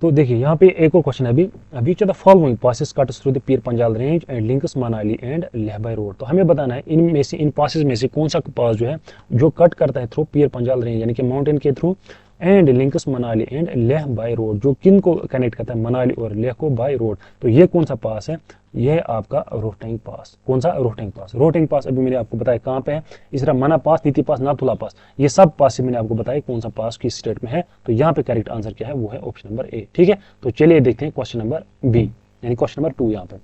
तो देखिए यहाँ पे एक और क्वेश्चन है अभी, which of the following passes cuts through the Pir Panjal range and links Manali and Leh by road. तो हमें बताना है इनमें से, इन पासेस में से कौन सा पास जो है जो कट करता है थ्रू पीर पंजाल रेंज यानी कि माउंटेन के through, and links Manali and Leh by road, जो किन को कनेक्ट करता है मनाली और लेह को बाय रोड। तो ये कौन सा पास है? ये आपका रोहतांग पास। कौन सा? रोहतांग पास। रोहतांग पास अभी मैंने आपको बताया कहाँ पे है, इस तरह मना पास, नीति पास, नाथुला पास, ये सब पास से मैंने आपको बताया कौन सा पास किस स्टेट में है। तो यहाँ पे करेक्ट आंसर क्या है? वो है ऑप्शन नंबर ए। ठीक है, तो चलिए देखते हैं क्वेश्चन नंबर बी यानी क्वेश्चन नंबर 2 यहाँ पे,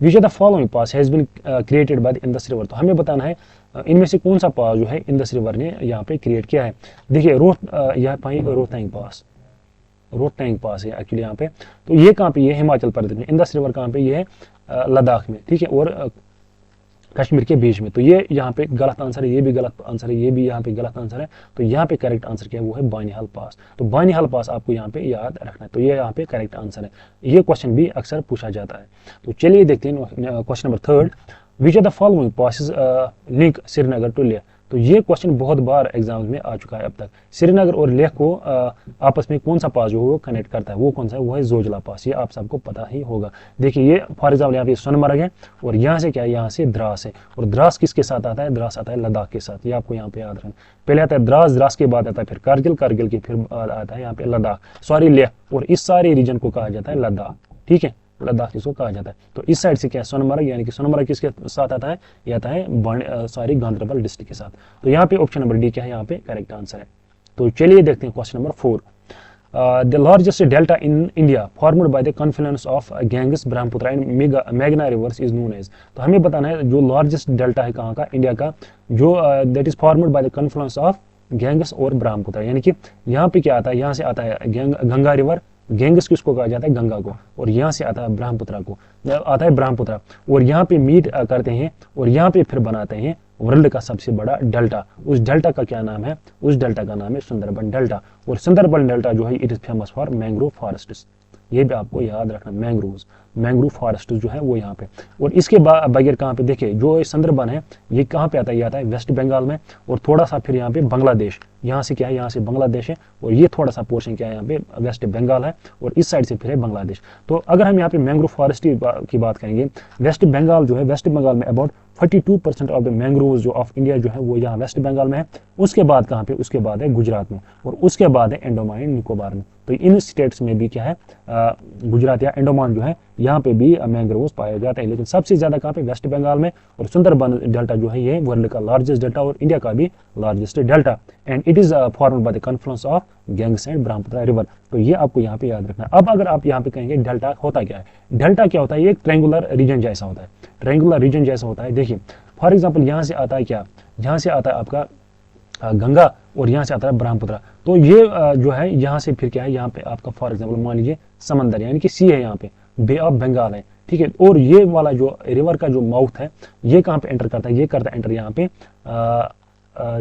which of the following pass has been created by the Indus river. तो हमें बताना है इनमें से कौन सा पास जो है इंडस रिवर ने यहाँ पे क्रिएट किया है। देखिए यहाँ पे रोहतांग पास, रोहतांग पास है एक्चुअली यहाँ पे, तो ये कहाँ पे? ये हिमाचल प्रदेश में। इंडस रिवर कहाँ पे? ये है लद्दाख में। ठीक है, और कश्मीर के बीच में। तो ये यहाँ पे गलत आंसर है, ये भी गलत आंसर है, ये भी यहाँ पे गलत आंसर है। तो यहाँ पे करेक्ट आंसर क्या है? वो है बानिहाल पास। तो बानिहाल पास आपको यहाँ पे याद रखना है, तो ये यहाँ पे करेक्ट आंसर है। ये क्वेश्चन भी अक्सर पूछा जाता है। तो चलिए देखते हैं question number 3, which of the following passes link Srinagar to Leh. तो ये क्वेश्चन बहुत बार एग्जाम में आ चुका है अब तक। श्रीनगर और लेह को आपस में कौन सा पास जो है वो कनेक्ट करता है, वो कौन सा है? वो है जोजिला पास। ये आप सबको पता ही होगा। देखिए ये फॉर एग्जाम्पल यहाँ पे सोनमर्ग है, और यहाँ से क्या है? यहाँ से द्रास है, और द्रास किसके साथ आता है? द्रास आता है लद्दाख के साथ। ये आपको यहाँ पे याद रखना। पहले आता है द्रास, द्रास के बाद आता है फिर कारगिल, कारगिल के फिर आता है यहाँ पे लद्दाख, सॉरी लेह, और इस सारे रीजन को कहा जाता है लद्दाख। ठीक है, लद्दाख इसको कहा जाता है। तो इस साइड से क्या है? सोनमर्ग, यानी कि सोनमर्ग किसके साथ आता है? ये आता है सॉरी गांधरबल डिस्ट्रिक्ट के साथ। तो यहाँ पे ऑप्शन नंबर डी क्या है? यहाँ पे करेक्ट आंसर है। तो चलिए देखते हैं question number 4, the largest delta in India formed by the confluence of Ganges, Brahmaputra and मेघना रिवर्स इज नोन एज। तो हमें बताना है जो लार्जेस्ट डेल्टा है कहाँ का? इंडिया का, जो that is formed by the confluence of Ganges और ब्रह्मपुत्र, यानी कि यहाँ पे क्या आता है? यहाँ से आता है गंगा रिवर, गैंगस किसको कहा जाता है? गंगा को, और यहाँ से आता है ब्रह्मपुत्र को, आता है ब्रह्मपुत्र, और यहाँ पे मीट करते हैं, और यहाँ पे फिर बनाते हैं वर्ल्ड का सबसे बड़ा डेल्टा। उस डेल्टा का क्या नाम है? उस डेल्टा का नाम है सुंदरबन डेल्टा। और सुंदरबन डेल्टा जो है it is famous for mangrove forests. ये भी आपको याद रखना, मैंग्रोव फॉरेस्ट जो है वो यहाँ पे। और इसके बगैर कहाँ पे? देखिए जो सुंदरबन है ये कहाँ पे आता है? ये आता है वेस्ट बंगाल में, और थोड़ा सा फिर यहाँ पे बांग्लादेश, यहाँ से क्या है? यहाँ से बांग्लादेश है, और ये थोड़ा सा पोर्शन क्या है? यहाँ पे वेस्ट बंगाल है, और इस साइड से फिर है बांग्लादेश। तो अगर हम यहाँ पे मैंग्रोव फॉरेस्ट की बात करेंगे, वेस्ट बंगाल जो है, वेस्ट बंगाल में अबाउट 42% ऑफ द मैंग्रोव जो ऑफ इंडिया जो है वो यहाँ वेस्ट बंगाल में है। उसके बाद कहाँ पे? उसके बाद है गुजरात में, और उसके बाद है अंडमान एंड निकोबार में। तो इन स्टेट्स में भी क्या है? गुजरात या अंडमान जो है यहाँ पे भी मैंग्रोव्स पाए जाते हैं, लेकिन सबसे ज्यादा कहाँ पे? वेस्ट बंगाल में। और सुंदरबन डेल्टा जो है ये वर्ल्ड का लार्जेस्ट डेल्टा और इंडिया का भी largest delta, and it is formed by the confluence of Ganges and Brahmaputra river. तो ये आपको यहाँ पे याद रखना है। अब अगर आप यहाँ पे कहेंगे डेल्टा होता क्या है? डेल्टा क्या होता है? ये एक ट्रायंगुलर रीजन जैसा होता है, ट्रायंगुलर रीजन जैसा होता है। देखिए फॉर एग्जाम्पल यहाँ से आता है क्या? यहाँ से आता है आपका गंगा, और यहाँ से आता है ब्रह्मपुत्र। तो ये जो है यहाँ से फिर क्या है? यहाँ पे आपका फॉर एग्जाम्पल मान लीजिए समंदर यानी कि सी है, यहाँ पे बे ऑफ बंगाल है। ठीक है, और ये वाला जो रिवर का जो माउथ है ये कहाँ पे एंटर करता है? ये करता है एंटर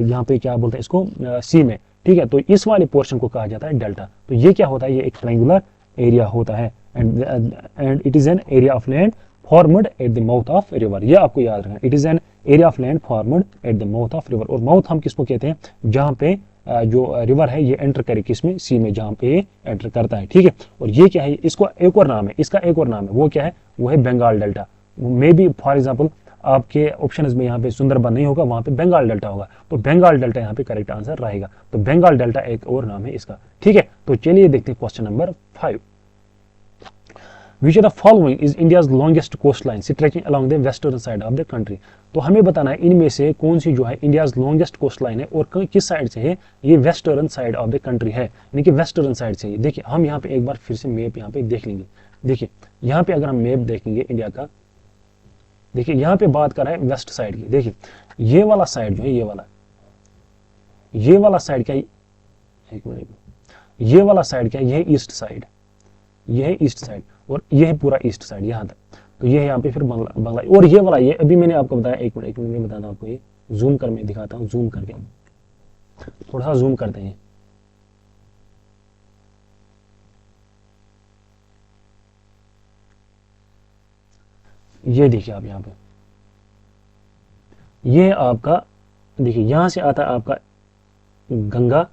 यहाँ पे क्या बोलते हैं इसको? सी में। ठीक है, तो इस वाले पोर्शन को कहा जाता है डेल्टा। तो ये क्या होता है? ये एक ट्रायंगुलर एरिया होता है, and it is an area of land formed at the mouth of river. ये आपको याद रखना, it is an area of land formed at the mouth of river. और माउथ हम किसको कहते हैं? जहाँ पे जो रिवर है ये एंटर करे किसमें? सी में, जहाँ पे एंटर करता है। ठीक है, और ये क्या है? इसको एक और नाम है, इसका एक और नाम है, वो क्या है? वो है Bengal delta. May be for example आपके ऑप्शंस में यहाँ पे सुंदरबन नहीं होगा, वहां पे बंगाल डेल्टा होगा, तो बंगाल डेल्टा यहाँ पे करेक्ट आंसर रहेगा। तो बंगाल डेल्टा एक और नाम है इसका। ठीक है, तो चलिए देखते हैं question number 5, which of the following is India's longest coast line stretching along the western side of the country. तो हमें बताना है इनमें से कौन सी जो है इंडियाज लॉन्गेस्ट कोस्ट लाइन है, और किस साइड से है? ये western side of the country है, यानी कि वेस्टर्न साइड से। देखिए हम यहाँ पे एक बार फिर से मैप यहाँ पे देख लेंगे। देखिए यहाँ पे अगर हम मैप देखेंगे इंडिया का, देखिए यहाँ पे बात कर रहा है वेस्ट साइड की। देखिए ये वाला साइड जो है, ये वाला साइड क्या है? एक मिनट, ये वाला साइड क्या है? ये ईस्ट साइड, ये है ईस्ट साइड और ये है पूरा ईस्ट साइड यहाँ तक। तो ये है यहाँ पे फिर बांग्ला और ये वाला, ये अभी मैंने आपको बताया, एक मिनट में बताता हूँ आपको, ये जूम कर मैं दिखाता हूँ, जूम करके थोड़ा सा जूम करते हैं। ये देखिए आप यहाँ पे, ये आपका देखिए यहाँ से आता है आपका गंगा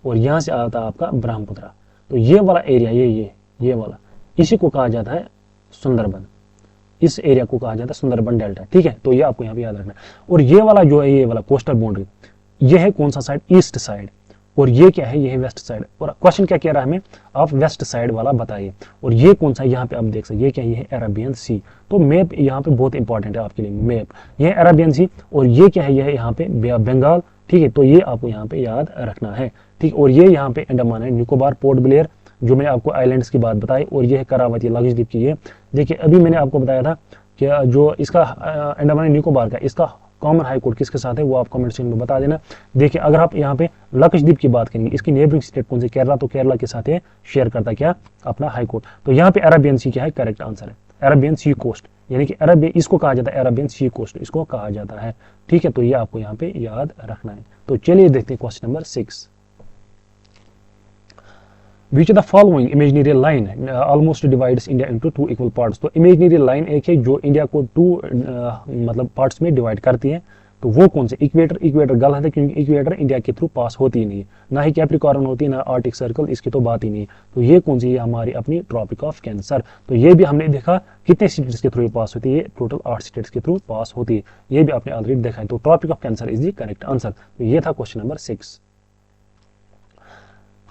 और यहाँ से आता है आपका ब्रह्मपुत्र। तो ये वाला एरिया, ये वाला, इसी को कहा जाता है सुंदरबन। इस एरिया को कहा जाता है सुंदरबन डेल्टा, ठीक है। तो ये आपको यहाँ पे याद रखना है। और ये वाला जो है, ये वाला कोस्टल बाउंड्री, ये है कौन सा साइड, ईस्ट साइड, और ये क्या है, ये है वेस्ट साइड। और क्वेश्चन क्या कह रहा है हमें, आप वेस्ट साइड वाला बताइए। और ये कौन सा, यहाँ पे आप देख सकते, ये क्या है, ये है अरेबियन सी। तो मैप यहाँ पे बहुत इंपॉर्टेंट है आपके लिए, मैप, ये है अरेबियन सी। और ये क्या है, ये है यहाँ पे बे ऑफ बंगाल, ठीक है। तो ये आपको यहाँ पे याद रखना है, ठीक। और ये यहाँ पे अंडमान है निकोबार, पोर्ट ब्लेयर, जो मैंने आपको आइलैंड्स की बात बताई। और ये है करावती, लक्षद्वीप की। ये देखिए अभी मैंने आपको बताया था कि जो इसका अंडमान निकोबार का, इसका कॉमन हाई कोर्ट किसके साथ है, वो आप कमेंट सेक्शन में बता देना। देखिए अगर आप यहाँ पे लक्षद्वीप की बात करेंगे, इसकी नेबरिंग स्टेट कौन सी, केरला, तो केरला के साथ शेयर करता क्या, अपना हाई कोर्ट। तो यहाँ पे अरेबियन सी क्या है, करेक्ट आंसर है, अरेबियन सी कोस्ट, यानी कि अरेबियन, इसको कहा जाता है अरेबियन सी कोस्ट, इसको कहा जाता है, ठीक है। तो ये आपको यहाँ पे याद रखना है। तो चलिए देखते हैं question number 6। Which of the following imaginary line almost divides India into two equal parts? तो imaginary line एक है जो इंडिया को मतलब पार्ट्स में डिवाइड करती है। तो वो कौन से, इक्वेटर, इक्वेटर गलत है, क्योंकि इक्वेटर इंडिया के थ्रू पास होती ही नहीं है, ना ही कैप्रिकॉर्न होती है, ना आर्टिक सर्कल, इसकी तो बात ही नहीं है। तो ये कौन सी है, हमारी अपनी ट्रॉपिक ऑफ कैंसर। तो ये भी हमने देखा कितने स्टेट्स के थ्रू पास होती है, टोटल 8 स्टेट्स के थ्रू पास होती है, ये भी आपने ऑलरेडी देखा है। तो tropic of cancer is the correct answer. तो ये था question number 6।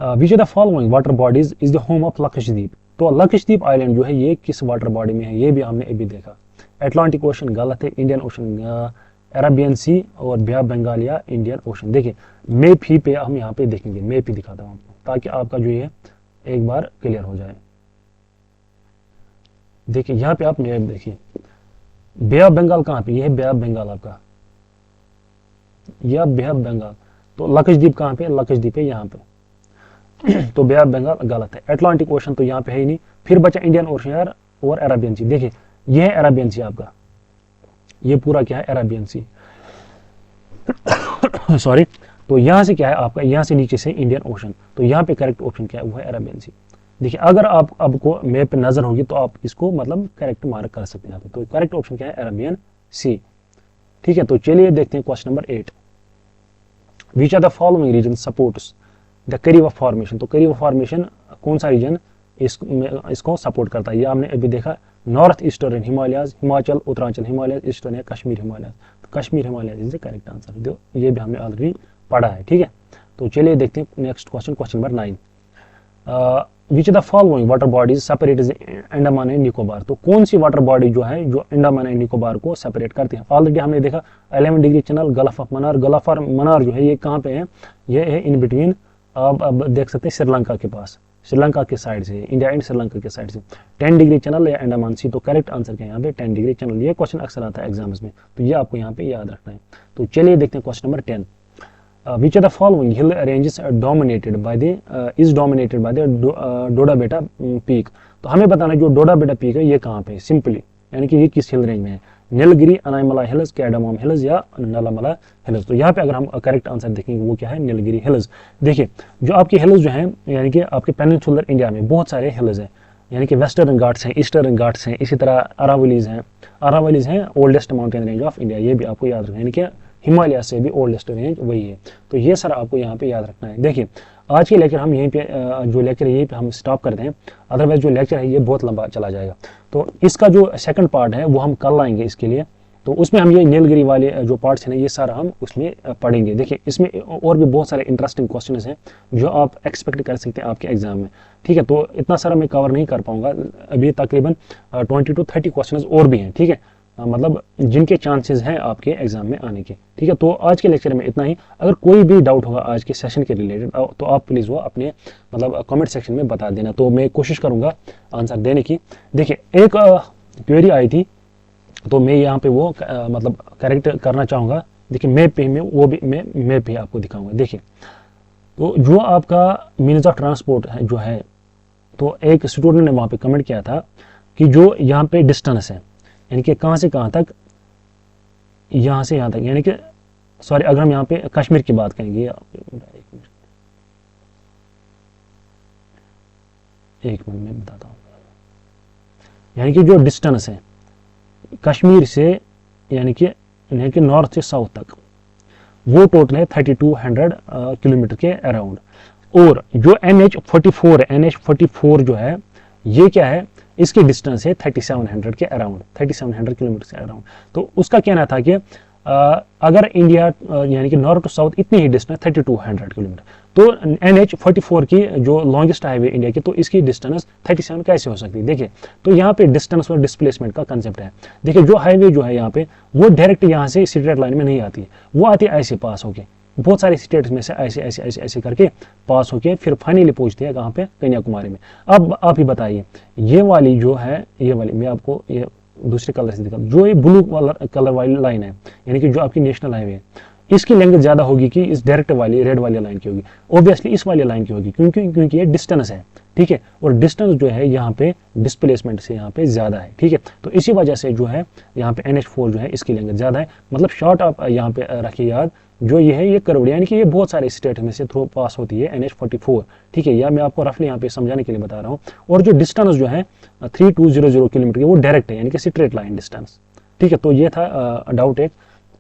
Which of the following water bodies is the home of Lakshadweep? तो लक्षद्वीप आइलैंड जो है ये किस वाटर बॉडी में है, ये भी हमने अभी देखा। अटलांटिक ओशन गलत है, इंडियन ओशन, अरेबियन सी और बे ऑफ बंगाल या इंडियन ओशन। देखिए मैप ही पे हम यहाँ पे देखेंगे, मैप ही दिखाता हूँ आपको, ताकि आपका जो ये एक बार क्लियर हो जाए। देखिए यहाँ पे आप मैप देखिए, बे ऑफ बंगाल कहाँ पे, ये है बे ऑफ बंगाल आपका, यह बे ऑफ बंगाल। तो लक्षद्वीप कहाँ पे, लक्षद्वीप है यहाँ पे। तो बे ऑफ बंगाल गलत है। अटलांटिक ओशन तो यहाँ पे है ही नहीं। फिर बचा इंडियन ओशन यार और अरेबियन सी। देखिए ये है अरेबियन सी आपका, ये पूरा क्या है, अरेबियन सी, सॉरी। तो यहाँ से क्या है आपका, यहाँ से नीचे से इंडियन ओशन। तो यहाँ पे करेक्ट ऑप्शन क्या है, वो है अरेबियन सी। देखिए अगर आप आपको मैप पे नजर होगी तो आप इसको मतलब करेक्ट मार्क कर सकते हैं यहाँ पे। तो करेक्ट ऑप्शन क्या है, अरेबियन सी, ठीक है। तो चलिए देखते हैं question number 8। Which are the following region supports the Karewa formation? तो करीवा फॉर्मेशन कौन सा रीजन इसको सपोर्ट करता है? ये हमने अभी देखा, north eastern Himalayas, Himachal, Uttaranchal Himalayas, eastern या कश्मीर हिमालयाज। तो Kashmir Himalayas is the correct answer. ये भी हमने ऑलरेडी पढ़ा है, ठीक है। तो चलिए देखते हैं next question, question number 9। Which the following water bodies separate Andaman and Nicobar? तो कौन सी वाटर बॉडी जो है जो अंडमान एंड निकोबार को सेपरेट करती है? ऑलरेडी हमने देखा 11 degree channel, gulf of Mannar. Gulf of Mannar जो है ये कहाँ पे है, ये है इन बिटवीन, अब देख सकते हैं श्रीलंका के पास, श्रीलंका के साइड से, इंडिया एंड श्रीलंका के साइड से। 10 डिग्री चैनल या अंडमान सी। तो करेक्ट आंसर क्या है यहाँ पे, 10 डिग्री चैनल। ये क्वेश्चन अक्सर आता है एग्जाम्स में, तो ये आपको यहाँ पे याद रखना है। तो चलिए देखते हैं question number 10। Which of the following hill ranges dominated by the is dominated by the डोडा बेटा पीक? तो हमें बताना जो डोडा बेटा पीक है ये कहाँ पे है, सिंपली, यानी कि ये किस हिल रेंज में है, नीलगिरी, अनाईमला हिल्स, कैडामोम हिल्स या नलामला हिल्स। तो यहाँ पे अगर हम करेक्ट आंसर देखेंगे वो क्या है, नीलगिरी हिल्स। देखिए जो आपके हिल्स जो हैं, यानी कि आपके पेनिनसुलर इंडिया में बहुत सारे हिल्स हैं, यानी कि वेस्टर्न घाट्स हैं, ईस्टर्न घाट्स हैं, इसी तरह अरावलीज हैं। अरावलीज हैं oldest mountain range of India, ये भी आपको याद रखना है, यानी कि हिमालय से भी ओल्डेस्ट रेंज वही है। तो ये सर आपको यहाँ पे याद रखना है। देखिए आज के लेक्चर हम यहीं पे जो लेक्चर है यहीं पे हम स्टॉप करते हैं, अदरवाइज जो लेक्चर है ये बहुत लंबा चला जाएगा। तो इसका जो सेकंड पार्ट है वो हम कल लाएंगे इसके लिए, तो उसमें हम ये नीलगिरी वाले जो पार्ट्स हैं ना ये सारा हम उसमें पढ़ेंगे। देखिए इसमें और भी बहुत सारे इंटरेस्टिंग क्वेश्चंस हैं जो आप एक्सपेक्ट कर सकते हैं आपके एग्जाम में, ठीक है। तो इतना सारा मैं कवर नहीं कर पाऊंगा, अभी तकरीबन 20 to 30 क्वेश्चन और भी हैं, ठीक है, मतलब जिनके चांसेस हैं आपके एग्जाम में आने के, ठीक है। तो आज के लेक्चर में इतना ही। अगर कोई भी डाउट होगा आज के सेशन के रिलेटेड तो आप प्लीज़ वो अपने मतलब कमेंट सेक्शन में बता देना, तो मैं कोशिश करूंगा आंसर देने की। देखिए एक क्वेरी आई थी तो मैं यहाँ पे वो मतलब करेक्ट करना चाहूँगा। देखिए मैप पे मैं वो भी मैं मैप पे आपको दिखाऊंगा। देखिए तो जो आपका मीन्स ऑफ ट्रांसपोर्ट है जो है तो एक स्टूडेंट ने वहाँ पे कमेंट किया था कि जो यहाँ पे डिस्टेंस है, यानी कि कहाँ से कहाँ तक, यहाँ से यहाँ तक, यानी कि सॉरी, अगर हम यहाँ पे कश्मीर की बात करेंगे, एक मिनट में बताता हूँ, यानी कि जो डिस्टेंस है कश्मीर से यानी कि नॉर्थ से साउथ तक, वो टोटल है 3200 किलोमीटर के अराउंड। और जो NH44 है, NH44 जो है ये क्या है, इसकी डिस्टेंस है 3700 के अराउंड, 3700 किलोमीटर के अराउंड। तो उसका कहना था कि अगर इंडिया यानी कि नॉर्थ टू साउथ इतनी ही डिस्टेंस 3200 किलोमीटर, तो NH44 की जो लॉन्गेस्ट हाईवे इंडिया की, तो इसकी डिस्टेंस 37 कैसे हो सकती है। देखिए, तो यहाँ पे डिस्टेंस और डिस्प्लेसमेंट का कंसेप्ट है। देखिए, जो हाईवे जो है यहाँ पे, वो डायरेक्ट यहाँ से स्ट्रेट लाइन में नहीं आती है, वो आती है ऐसे पास होके, बहुत सारे स्टेट्स में से ऐसे ऐसे ऐसे ऐसे करके पास होके फिर फाइनली पहुंचते हैं कहाँ पे, कन्याकुमारी में। अब आप ही बताइए, ये वाली जो है, ये वाली मैं आपको ये दूसरे कलर से दिखा, जो ये ब्लू कलर वाली लाइन है, यानी कि जो आपकी नेशनल हाईवे है, इसकी लेंथ ज्यादा होगी कि इस डायरेक्ट वाली रेड वाली लाइन की होगी? ऑब्वियसली इस वाली लाइन की होगी, क्योंकि ये डिस्टेंस है, ठीक है, और डिस्टेंस जो है यहाँ पे डिस्प्लेसमेंट से यहाँ पे ज्यादा है, ठीक है। तो इसी वजह से जो है यहाँ पे NH4 जो है इसकी लेंथ ज्यादा है। मतलब शॉर्ट आप यहाँ पे रखिए याद, जो ये है ये कर्व्ड, यानी कि ये बहुत सारे स्टेट में से थ्रू पास होती है NH44, ठीक है। या मैं आपको रफली यहाँ पे समझाने के लिए बता रहा हूँ। और जो डिस्टेंस जो है 3200 किलोमीटर, वो डायरेक्ट है, यानी कि स्ट्रेट लाइन डिस्टेंस, ठीक है। तो ये था डाउट एक।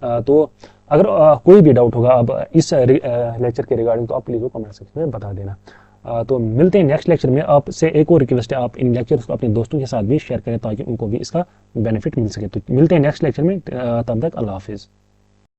तो अगर कोई भी डाउट होगा अब इस लेक्चर के रिगार्डिंग, तो आप प्लीज़ वो कमेंट सेक्शन में बता देना। तो मिलते हैं नेक्स्ट लेक्चर में। आपसे एक और रिक्वेस्ट है, आप इन लेक्चर्स को अपने दोस्तों के साथ भी शेयर करें ताकि उनको भी इसका बेनिफिट मिल सके। तो मिलते हैं नेक्स्ट लेक्चर में, तब तक अल्लाह हाफिज़।